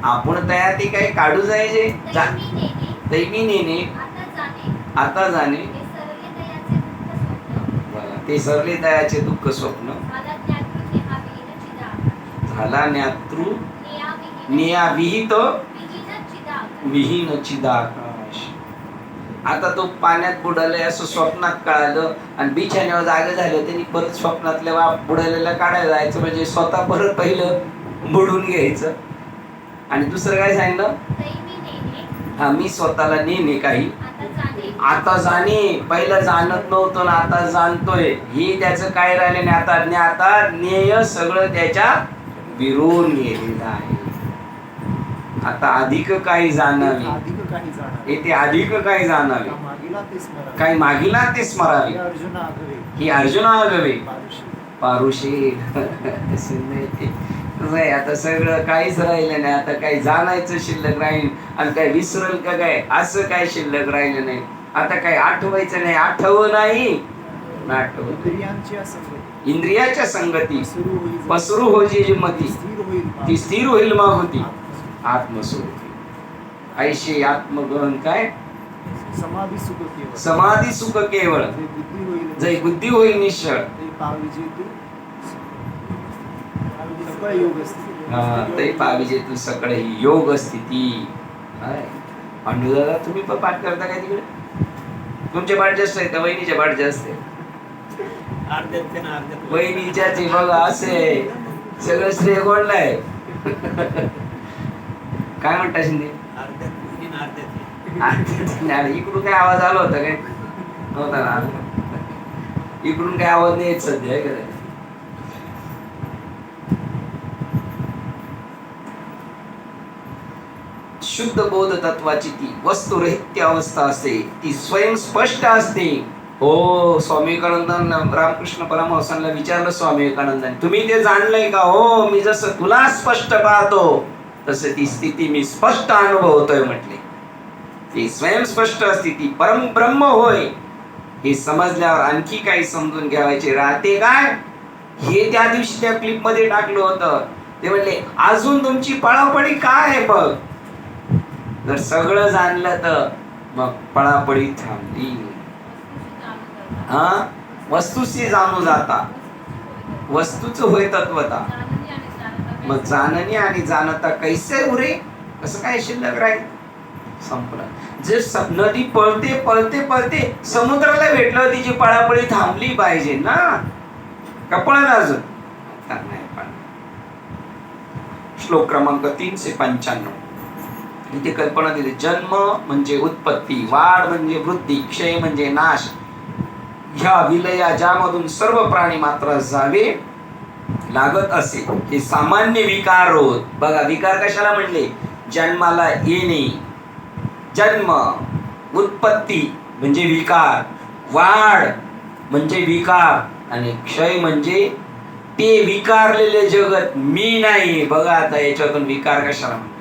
आपण तयार ते काही काढू जायचे दैमी नेने आता जाणे बघा, ते सरले दयाचे दुःख स्वप्न झाला ज्ञातृ निया विहित विहीन चिदाकाश. आता तो पाण्यात बुडालाय असं स्वप्नात कळालं आणि बिछाण्यावर जागे झालं, त्यांनी परत स्वप्नातल्या बुडालेला काढायला जायचं, म्हणजे स्वतः परत पहिलं बुडून घ्यायचं. आणि दुसरं काय सांगितलं, हा मी स्वतःला नेणे काही आता जाणे. पहिलं जाणत नव्हतं ना आता जाणतोय, ही त्याचं काय राहिलं नाही. आता ज्ञाता ज्ञेय सगळं त्याच्या विरून गेलेलं आहे. आता अधिक काही जाणावे, अधिक काही जाणार येथे अधिक काही जाणावे, मागीला ते स्मरण काही मागीला ते स्मरावे. हे अर्जुना आगवे ही अर्जुना आगवे पारुषी. पारुषे. कसं आहे, आता सगळं काहीच राहिलं नाही. आता काही जाणायचं शिल्लक राहील आणि काय विसरल का काय असं काय शिल्लक राहिलं नाही. आता काही आठवायचं नाही, आठवं नाही नाठवं. इंद्रियांची असंगती इंद्रियाच्या संगती सुरू होईल पसरू होजी जी मती स्थिर होईल ती स्थिर होईल मग होती आत्मस्वरूपी. ऐशी आत्मगहन काय समाधी सुख केवळ समाधी सुख केवळ जे बुद्धी होईल जय बुद्धी होईल निश्चळ. ते पाविजे तू सकळ योग असते. ते पाहिजे तू सगळे योग स्थिती. अनुदादा तुम्ही पण पाठ करता काय तिकडे? तुमचे पाठ जास्त आहे का वहिनीचे पाठ जास्त आहे? अर्ध्यात ते ना अर्ध्यात वहिनीच्याच आहे बघा, असे सगळं श्रेय कोणला आहे? काय म्हणता शिंदे? अर्ध्यात पुढे ना अर्ध्यात आणि इकडून काय आवाज आला होता काय? नव्हता ना. इकडून काय आवाज नाही येत सध्या आहे का? शुद्ध बोध तत्वाची ती वस्तुरहित्य अवस्था असते, ती स्वयं स्पष्ट असते. हो, स्वामी विवेकानंद रामकृष्ण परमहंसांना विचारलं स्वामी विवेकानंदांनी, तुम्ही ते जाणलंय का? हो, मी जसं तुला स्पष्ट पाहतो तसं ती स्थिती मी स्पष्ट अनुभवतोय म्हटले. ती स्वयं स्पष्ट असते, ती परम ब्रह्म होय. हे समजल्यावर आणखी काही समजून घ्यावायचे राहते काय? हे त्या दिवशी त्या क्लिप मध्ये टाकलं होतं. ते म्हणले अजून तुमची पळापळी काय आहे बघ. जर सगळं जाणलं तर मग पळापळी थांबली. हा, वस्तूशी जाणू जाता वस्तूच होय तत्वता. मग जाणणी आणि जाणता कैसे उरे, कसं काय शिल्लक राहील? संपलं. जे नदी पळते पळते पळते समुद्राला भेटलं, तिची पळापळी थांबली पाहिजे ना. का पळाला अजून? नाही पण. श्लोक क्रमांक 395 इथे कल्पना दिली. जन्म म्हणजे उत्पत्ती, वाढ म्हणजे वृद्धी, क्षय म्हणजे नाश. ह्या विलया ज्यामधून सर्व प्राणी मात्र जावे लागत असे, हे सामान्य विकार होत. बघा, विकार कशाला म्हणले? जन्माला येणे, जन्म, उत्पत्ती म्हणजे विकार, वाढ म्हणजे विकार आणि क्षय म्हणजे ते विकारलेले जगत मी नाही. बघा आता याच्यातून विकार कशाला म्हणते?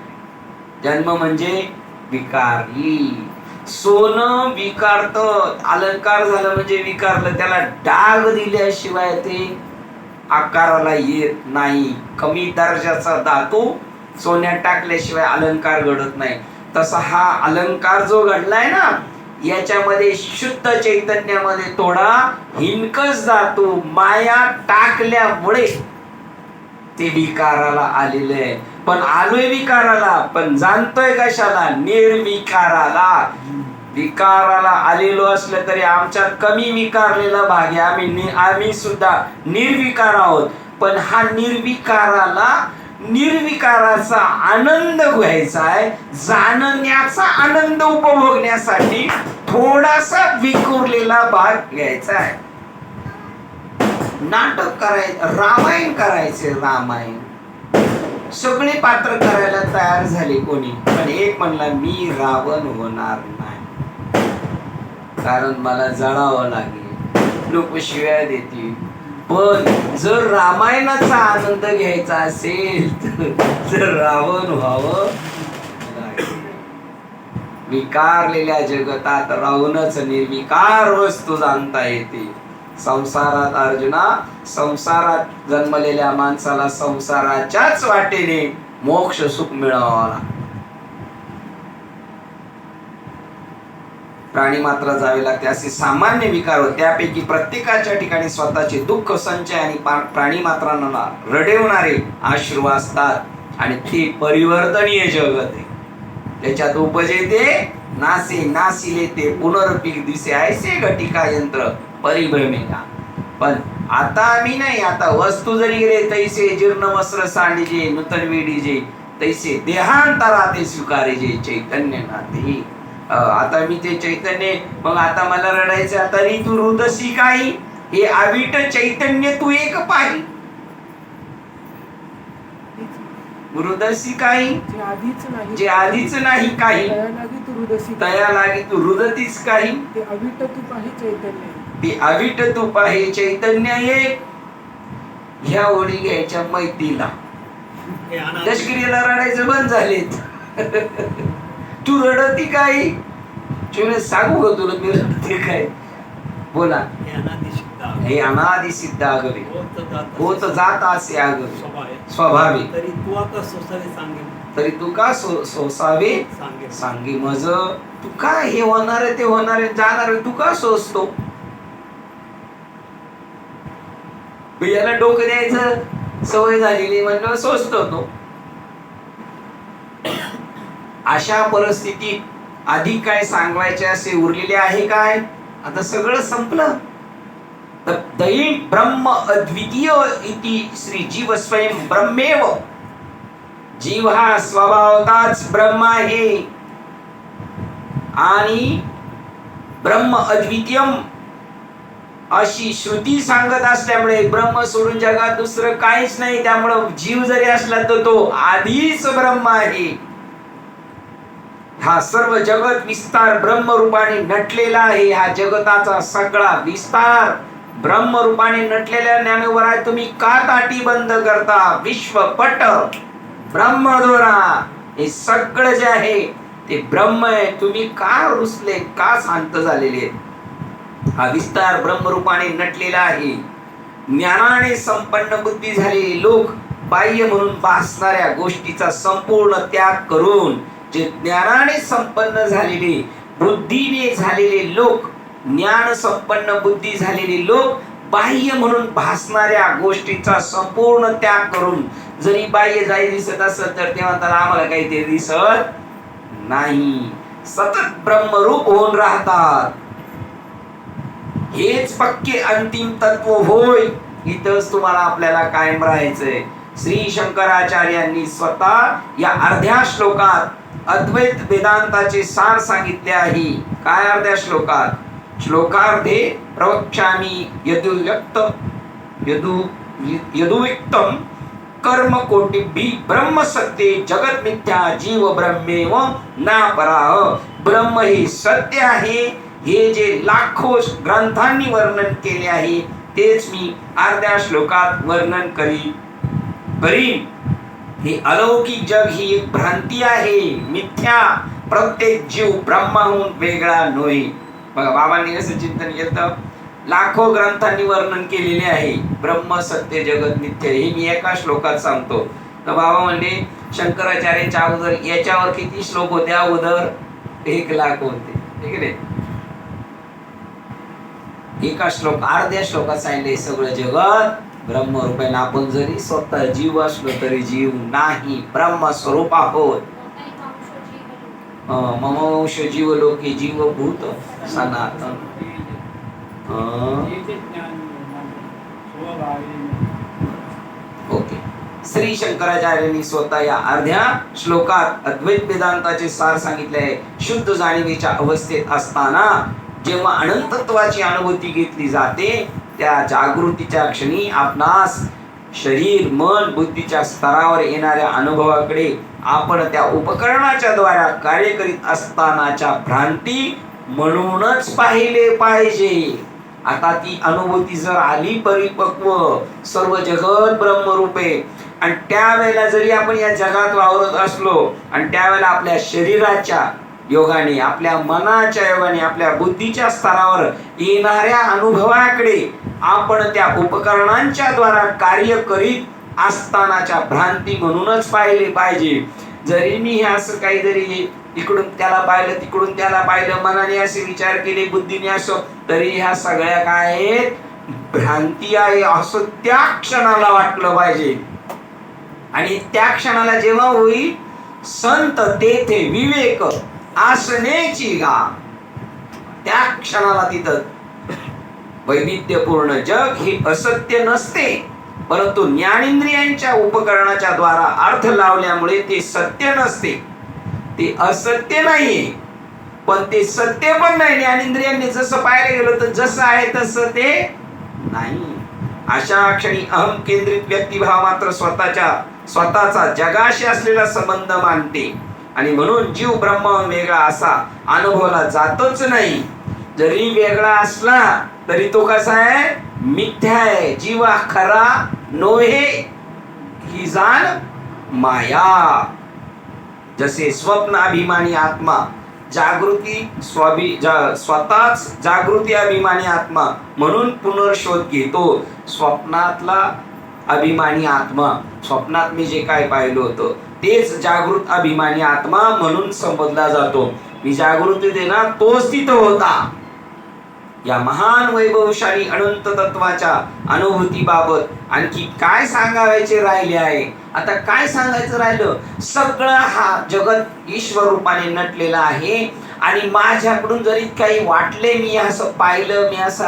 जन्म म्हणजे विकारली. सोनं विकारतं, अलंकार झालं म्हणजे विकारलं. त्याला डाग दिल्याशिवाय ते आकाराला येत नाही. कमी दर्जाचा धातू सोन्यात टाकल्याशिवाय अलंकार घडत नाही. तसा हा अलंकार जो घडलाय ना, याच्यामध्ये शुद्ध चैतन्यामध्ये थोडा हिनकस धातू माया टाकल्यामुळे ते विकाराला आलेले आहे. पण आलोय विकाराला, पण जाणतोय कशाला? निर्विकाराला. विकाराला आलेलो असलं तरी आमच्यात कमी विकारलेला भाग आहे. आम्ही सुद्धा निर्विकार आहोत. पण हा निर्विकाराचा आनंद घ्यायचा आहे. जाणण्याचा आनंद उपभोगण्यासाठी थोडासा विखुरलेला भाग घ्यायचा आहे. नाटक करायचं, रामायण करायचे. रामायण सगळे पात्र करायला तयार झाले कोणी, पण एक म्हणला मी रावण होणार नाही, कारण मला जळावं लागेल, लोक शिव्या देतील. पण जर रामायणाचा आनंद घ्यायचा असेल तर रावण व्हावं. विकारलेल्या जगतात राहूनच निर्विकार वस्तू जाणता येते. संसारात अर्जुना, संसारात जन्मलेल्या माणसाला संसाराच्याच वाटेने मोक्ष सुख मिळवावा. प्राणी मात्र जावे लागते असे सामान्य विकार होते. त्यापैकी प्रत्येकाच्या ठिकाणी स्वतःचे दुःख संचय आणि प्राणी मात्रांना रडवणारे अश्रू असतात आणि ते परिवर्तनीय जगत आहे. त्याच्यात उपजे ते नासे नासिले ते पुनर्पीक दिसे ऐसे घटिका यंत्र परिभ्रमिका. पण आता आम्ही नाही, आता वस्तू जरी गेले तैसे जीर्ण वस्त्र सांडीजे नूतन वेडीजे तैसे देहांतरा ते स्वीकारेजे चैतन्य नाते. आता मी ते चैतन्य, मग आता मला रडायचं, तरी तू हृदसी काही हे अविट चैतन्य तू एक पाही. हृदसी काही जे आधीच नाही काही, तया लागी तू हृदतीस काही, ते अविट तू पाहे चैतन्य एक. ह्या ओळी घ्यायच्या मैतीला. लष्करीला रडायचं बंद झालेत. तू रडती काही, तुला सांगू का तुला मी रडते काय? बोला. हे अनादि सिद्ध आगवे होत जात असे आगवे स्वभावे, तरी तू का सोसावे सांगे. मज तू का हे होणार आहे ते होणार आहे जाणार आहे, तू का सोसतो? याला डोकं द्यायचं सवय झालेली म्हणलं सोसतो तो. अशा परिस्थितीत अधिक काय सांगवायचे असे उरलेले आहे काय? आता सगळं संपलं. दैन ब्रह्म अद्वितीय इति श्री जीव स्वयं ब्रह्मेव. जीव हा स्वभावताच ब्रह्म आहे आणि ब्रह्म अद्वितीयम अशी श्रुती सांगत असल्यामुळे ब्रह्म सोडून जगात दुसरं काहीच नाही. त्यामुळं जीव जरी असला तर तो आधीच ब्रह्म आहे. हा सर्व जगत विस्तार ब्रह्मरूपाने नटलेला आहे. हा जगताचा सगळा विस्तार ब्रह्मरूपाने नटलेल्या ज्ञानोबा आहे. तुम्ही का ताटी बंद करता? विश्वपट ब्रह्मदोरा हे सगळं जे आहे ते ब्रह्म आहे. तुम्ही का रुसले, का शांत झालेले? हा विस्तार ब्रह्मरूपाने नटलेला आहे. ज्ञानाने संपन्न बुद्धी झालेले लोक बाह्य म्हणून भासणाऱ्या गोष्टीचा संपूर्ण त्याग करून, जे ज्ञानाने संपन्न झालेले बुद्धीने झालेले लोक, ज्ञान संपन्न बुद्धी झालेले लोक बाह्य म्हणून भासणाऱ्या गोष्टीचा संपूर्ण त्याग करून, जरी बाह्य जाई दिसत असत तर तेव्हा तर आम्हाला काही ते दिसत नाही, सतत ब्रह्मरूप होऊन राहतात. हेच पक्के अंतिम तत्व होय. इथंच तुम्हाला आपल्याला कायम राहायचंय. श्री शंकराचार्यांनी स्वतः या अर्ध्या श्लोकात अद्वैत वेदांताचे सार सांगितले आहे. काय अर्ध्या श्लोकात? श्लोकार्धे प्रवक्ष्यामि यदुविक्तम कर्म कोटिभि ब्रह्म सत्ये जगत मिथ्या जीव ब्रह्मेव ना पराह. ब्रह्म हे सत्य आहे. हे जे लाखो ग्रंथांनी वर्णन केले आहे तेच मी अर्ध्या श्लोकात वर्णन करीन. हे अलौकिक जग ही एक भ्रांती आहे, मिथ्या. प्रत्येक जीव ब्रह्माहून वेगळा नव्हे. बघा बाबांनी असं चिंतन केलं, लाखो ग्रंथांनी वर्णन केलेले आहे ब्रह्म सत्य जगत मिथ्या. हे मी एका श्लोकात सांगतो. तर बाबा म्हणले शंकराचार्यांच्या अगोदर याच्यावर किती श्लोक होते? अगोदर 1,00,000 होते. ठीक आहे. एका श्लोक अर्ध्या श्लोकात सांगितले सगळं जगत ब्रह्मरूप आहे. आपण जरी स्वतः जीव असलो तरी जीव नाही, ब्रह्म स्वरूप आहोत. मम वंश जीव लोके जीवभूत सनातन. ओके. श्री शंकराचार्यांनी स्वतः या अर्ध्या श्लोकात अद्वैत वेदांताचे सार सांगितले आहे. शुद्ध जाणीवेच्या अवस्थेत असताना जेव्हा अनंतत्वाची अनुभूती घेतली जाते त्या जागृतीच्या क्षणी आपणास शरीर मन बुद्धीच्या स्तरावर येणाऱ्या अनुभवाकडे आपण त्या उपकरणाच्या द्वारा कार्य करीत असतानाच्या भ्रांती म्हणूनच पाहिले पाहिजे. आता ती अनुभूती जर आली परिपक्व, सर्व जगत ब्रह्मरूप आहे आणि त्यावेळेला जरी आपण या जगात वावरत असलो आणि त्यावेळेला आपल्या शरीराच्या योगाने, आपल्या मनाच्या योगाने, आपल्या बुद्धीच्या स्तरावर येणाऱ्या अनुभवाकडे आपण त्या उपकरणांच्या द्वारा कार्य करीत आस्थानाच्या भ्रांती म्हणूनच पाहिले पाहिजे. जरी मी हे असं काहीतरी इकडून त्याला पाहिलं तिकडून त्याला पाहिलं, मनाने असे विचार केले, बुद्धीने असो, तरी ह्या सगळ्या काय आहेत, भ्रांती आहे असं त्या क्षणाला वाटलं पाहिजे. आणि त्या क्षणाला जेव्हा होईल, संत तेथे विवेक आसनेची गा, त्या क्षणाला तिथं वैविध्यपूर्ण जग हे असत्य नसते, परंतु ज्ञानेंद्रियांच्या उपकरणाच्या द्वारा अर्थ लावल्यामुळे ते सत्य नसते. ते असत्य नाहीये, पण ते सत्य पण नाही. ज्ञानेंद्रियांनी जसं पाहायला गेलं तर जसं आहे तसं ते नाही. अशा क्षणी अहम केंद्रित व्यक्तिभाव मात्र स्वतःचा जगाशी असलेला संबंध मानते आणि म्हणून जीव ब्रह्म वेगळा असा अनुभवला जातच नाही. जरी वेगळा असला तरी तो कसा आहे, मिथ्या आहे. जीवा खरा नोहे ही जाण माया. जसे स्वप्न अभिमानी आत्मा जागृती स्वतःच जागृती अभिमानी आत्मा म्हणून पुनर्शोध घेतो. स्वप्नातला अभिमानी आत्मा, स्वप्नात मी जे काय पाहिलं होतं तेच जागृत अभिमानी आत्मा म्हणून संबोधला जातो. मी जागृती दे ना, तोच तिथं होता. या महान वैभवशाली अनंत तत्वाच्या अनुभूतीबाबत आणखी काय सांगायचे राहिले आहे. आता काय सांगायचं राहिलं, सगळं हा जगत ईश्वर रूपाने नटलेला आहे आणि माझ्याकडून जरी काही वाटले, मी असं पाहिलं, मी असं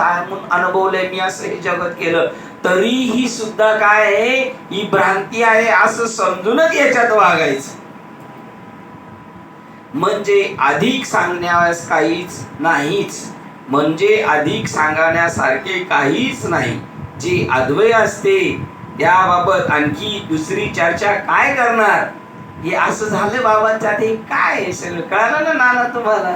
अनुभवलंय, मी असं हे जगत केलं, तरीही सुद्धा काय आहे, ही भ्रांती आहे असं समजूनच याच्यात वागायचं. म्हणजे अधिक सांगण्यास काहीच नाहीच, म्हणजे अधिक सांगण्यासारखे काहीच नाही. जे अद्वय असते त्याबाबत आणखी दुसरी चर्चा काय करणार. हे असं झालं बाबांच्या, ते काय सगळं कळलं ना नाना तुम्हाला.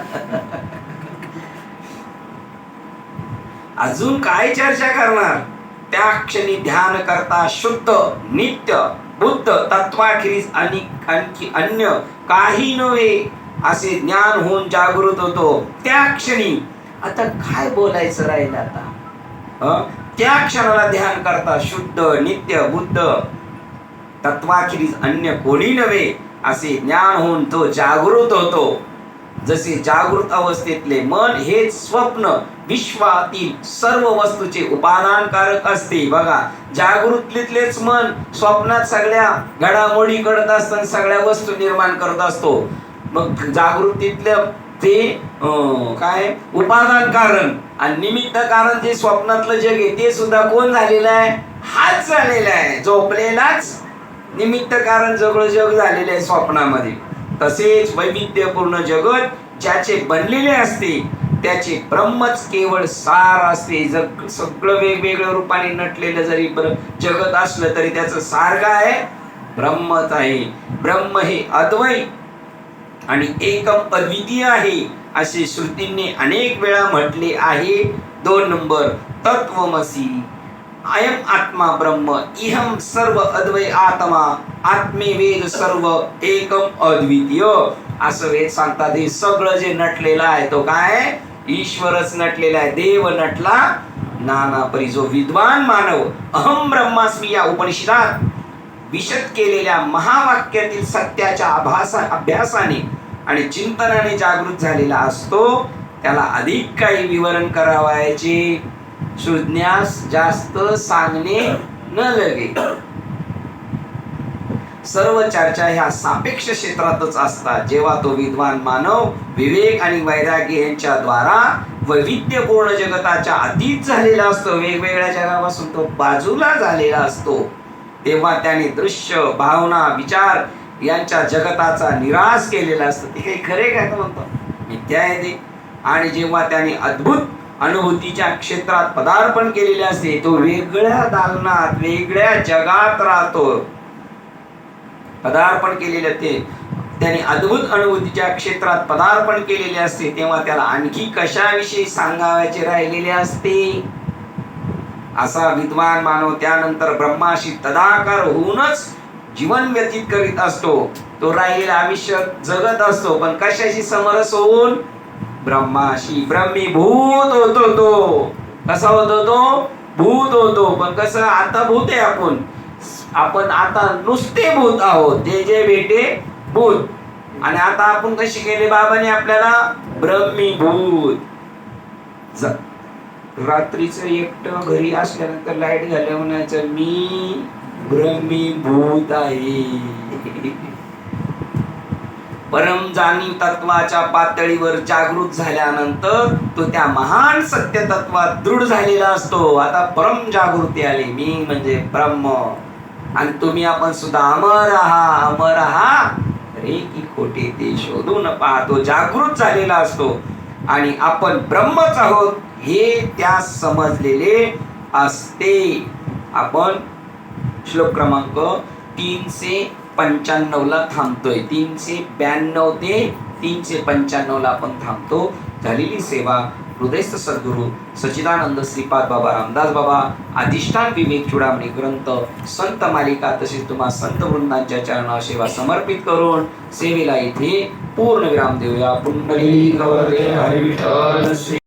अजून काय चर्चा करणार. त्या क्षणी ध्यान करता शुद्ध नित्य बुद्ध तत्वाखेरीज आणि आणखी अन्य काही नव्हे असे ज्ञान होऊन जागृत होतो. त्या क्षणी आता काय बोलायचं राहिलं आता. त्या क्षणाला ध्यान करता शुद्ध नित्य बुद्ध तत्वाखेरीज अन्य कोणी नव्हे असे ज्ञान होऊन तो जागृत होतो. जसे जागृत अवस्थेतले मन हे स्वप्न विश्वातील सर्व वस्तूचे उपादानकारक असते. बघा, जागृतीतलेच मन स्वप्नात सगळ्या घडामोडी घडत असतात, सगळ्या वस्तू निर्माण करत असतो. मग जागृतीतलं ते काय उपादान कारण आणि निमित्त कारण जे स्वप्नातलं जग आहे ते सुद्धा कोण झालेलं आहे, हाच झालेला आहे. झोपलेलाच निमित्त कारण सगळं जग झालेलं आहे स्वप्नामध्ये. तसेच वैविध्यपूर्ण जगत ज्याचे बनलेले असते त्याचे ब्रह्मच केवळ सार असते. जग सगळं वेगवेगळ्या रूपाने नटलेलं जरी जगत असलं तरी त्याचं सार काय आहे, ब्रह्मच आहे. ब्रह्म हे अद्वै आणि एकम अद्वितीय आहे असे श्रुतींनी अनेक वेळा म्हटले आहे. 2 नंबर तत्वमसी अयम आत्मा ब्रह्म इहम सर्व अद्वै आत्मा आत्मे वेद सर्व एकम अद्वितीय असं वेद सांगतात. हे सगळं जे नटलेलं आहे तो काय, ईश्वरच नटलेला आहे. देव नटला नाना परी. जो विद्वान मानव अहम ब्रह्मास्मी या उपनिषदात विशद केलेल्या महावाक्यातील सत्याच्या अभ्यासाने आणि चिंतनाने जागृत झालेला असतो, त्याला अधिक काही विवरण करावयाचे शोधण्यास जास्त सांगणे न लगे. सर्व चर्चा ह्या सापेक्ष क्षेत्रातच असतात. जेव्हा तो विद्वान मानव विवेक आणि वैराग्य यांच्या द्वारा वैविध्यपूर्ण जगताच्या अतीत झालेला असतो, वेगवेगळ्या जगापासून तो बाजूला झालेला असतो, तेव्हा त्याने दृश्य भावना विचार यांच्या जगताचा निराश केलेला असतो. ते काही खरे काय म्हणतो, मिथ्या आहे ते. आणि जेव्हा त्याने अद्भुत अनुभूतीच्या क्षेत्रात पदार्पण केलेले असते, तो वेगळ्या दालनात वेगळ्या जगात राहतो. पदार्पण केलेले ते त्याने अद्भुत अनुभूतीच्या क्षेत्रात पदार्पण केलेले असते, तेव्हा त्याला आणखी कशाविषयी सांगायचे राहिलेले असते. असा विद्वान मानव त्यानंतर ब्रह्माशी तदाकार होऊनच जीवन व्यतीत करीत असतो. तो राहिलेला आयुष्य जगत असतो, पण कशाशी समरस होऊन, ब्रह्माशी. ब्रह्मीभूत होतो तो. कसा होतो तो, भूत होतो. पण कसं, आता भूत आहे आपण, आपण आता नुसते भूत आहोत, जे जे भेटे भूत. आणि आता आपण कशी केले बाबाने आपल्याला ब्रह्मीभूत. रात्रीच एकटं घरी असल्यानंतर लाईट घालवण्याचं मी ब्रह्मीभूत आहे. परम जाणीव तत्वाच्या पातळीवर जागृत झाल्यानंतर तो त्या महान सत्य तत्वात दृढ झालेला असतो. आता परम जागृती आली, मी म्हणजे ब्रह्म. आणि तुम्ही आपण सुद्धा अमर आहात रे की खोटे ते शोधून पाहतो. जागृत झालेला असतो आणि आपण ब्रह्मच आहोत हे त्या समजलेले असते. आपण श्लोक क्रमांक 395 ला थांबतोय. 392 ते 395 ला आपण थांबतो. झालेली सेवा हृदयस्थ सद्गुरु सच्चिदानंद श्रीपाद बाबा रामदास बाबा अधिष्ठान विवेक चूडामणी ग्रंथ संत मालिका तसेच तुम्हा संत वृंदांच्या चरणावर सेवा समर्पित करून सेवेला इथे पूर्ण विराम देऊया. पुंडलिक वरदे हरी विठ्ठल श्री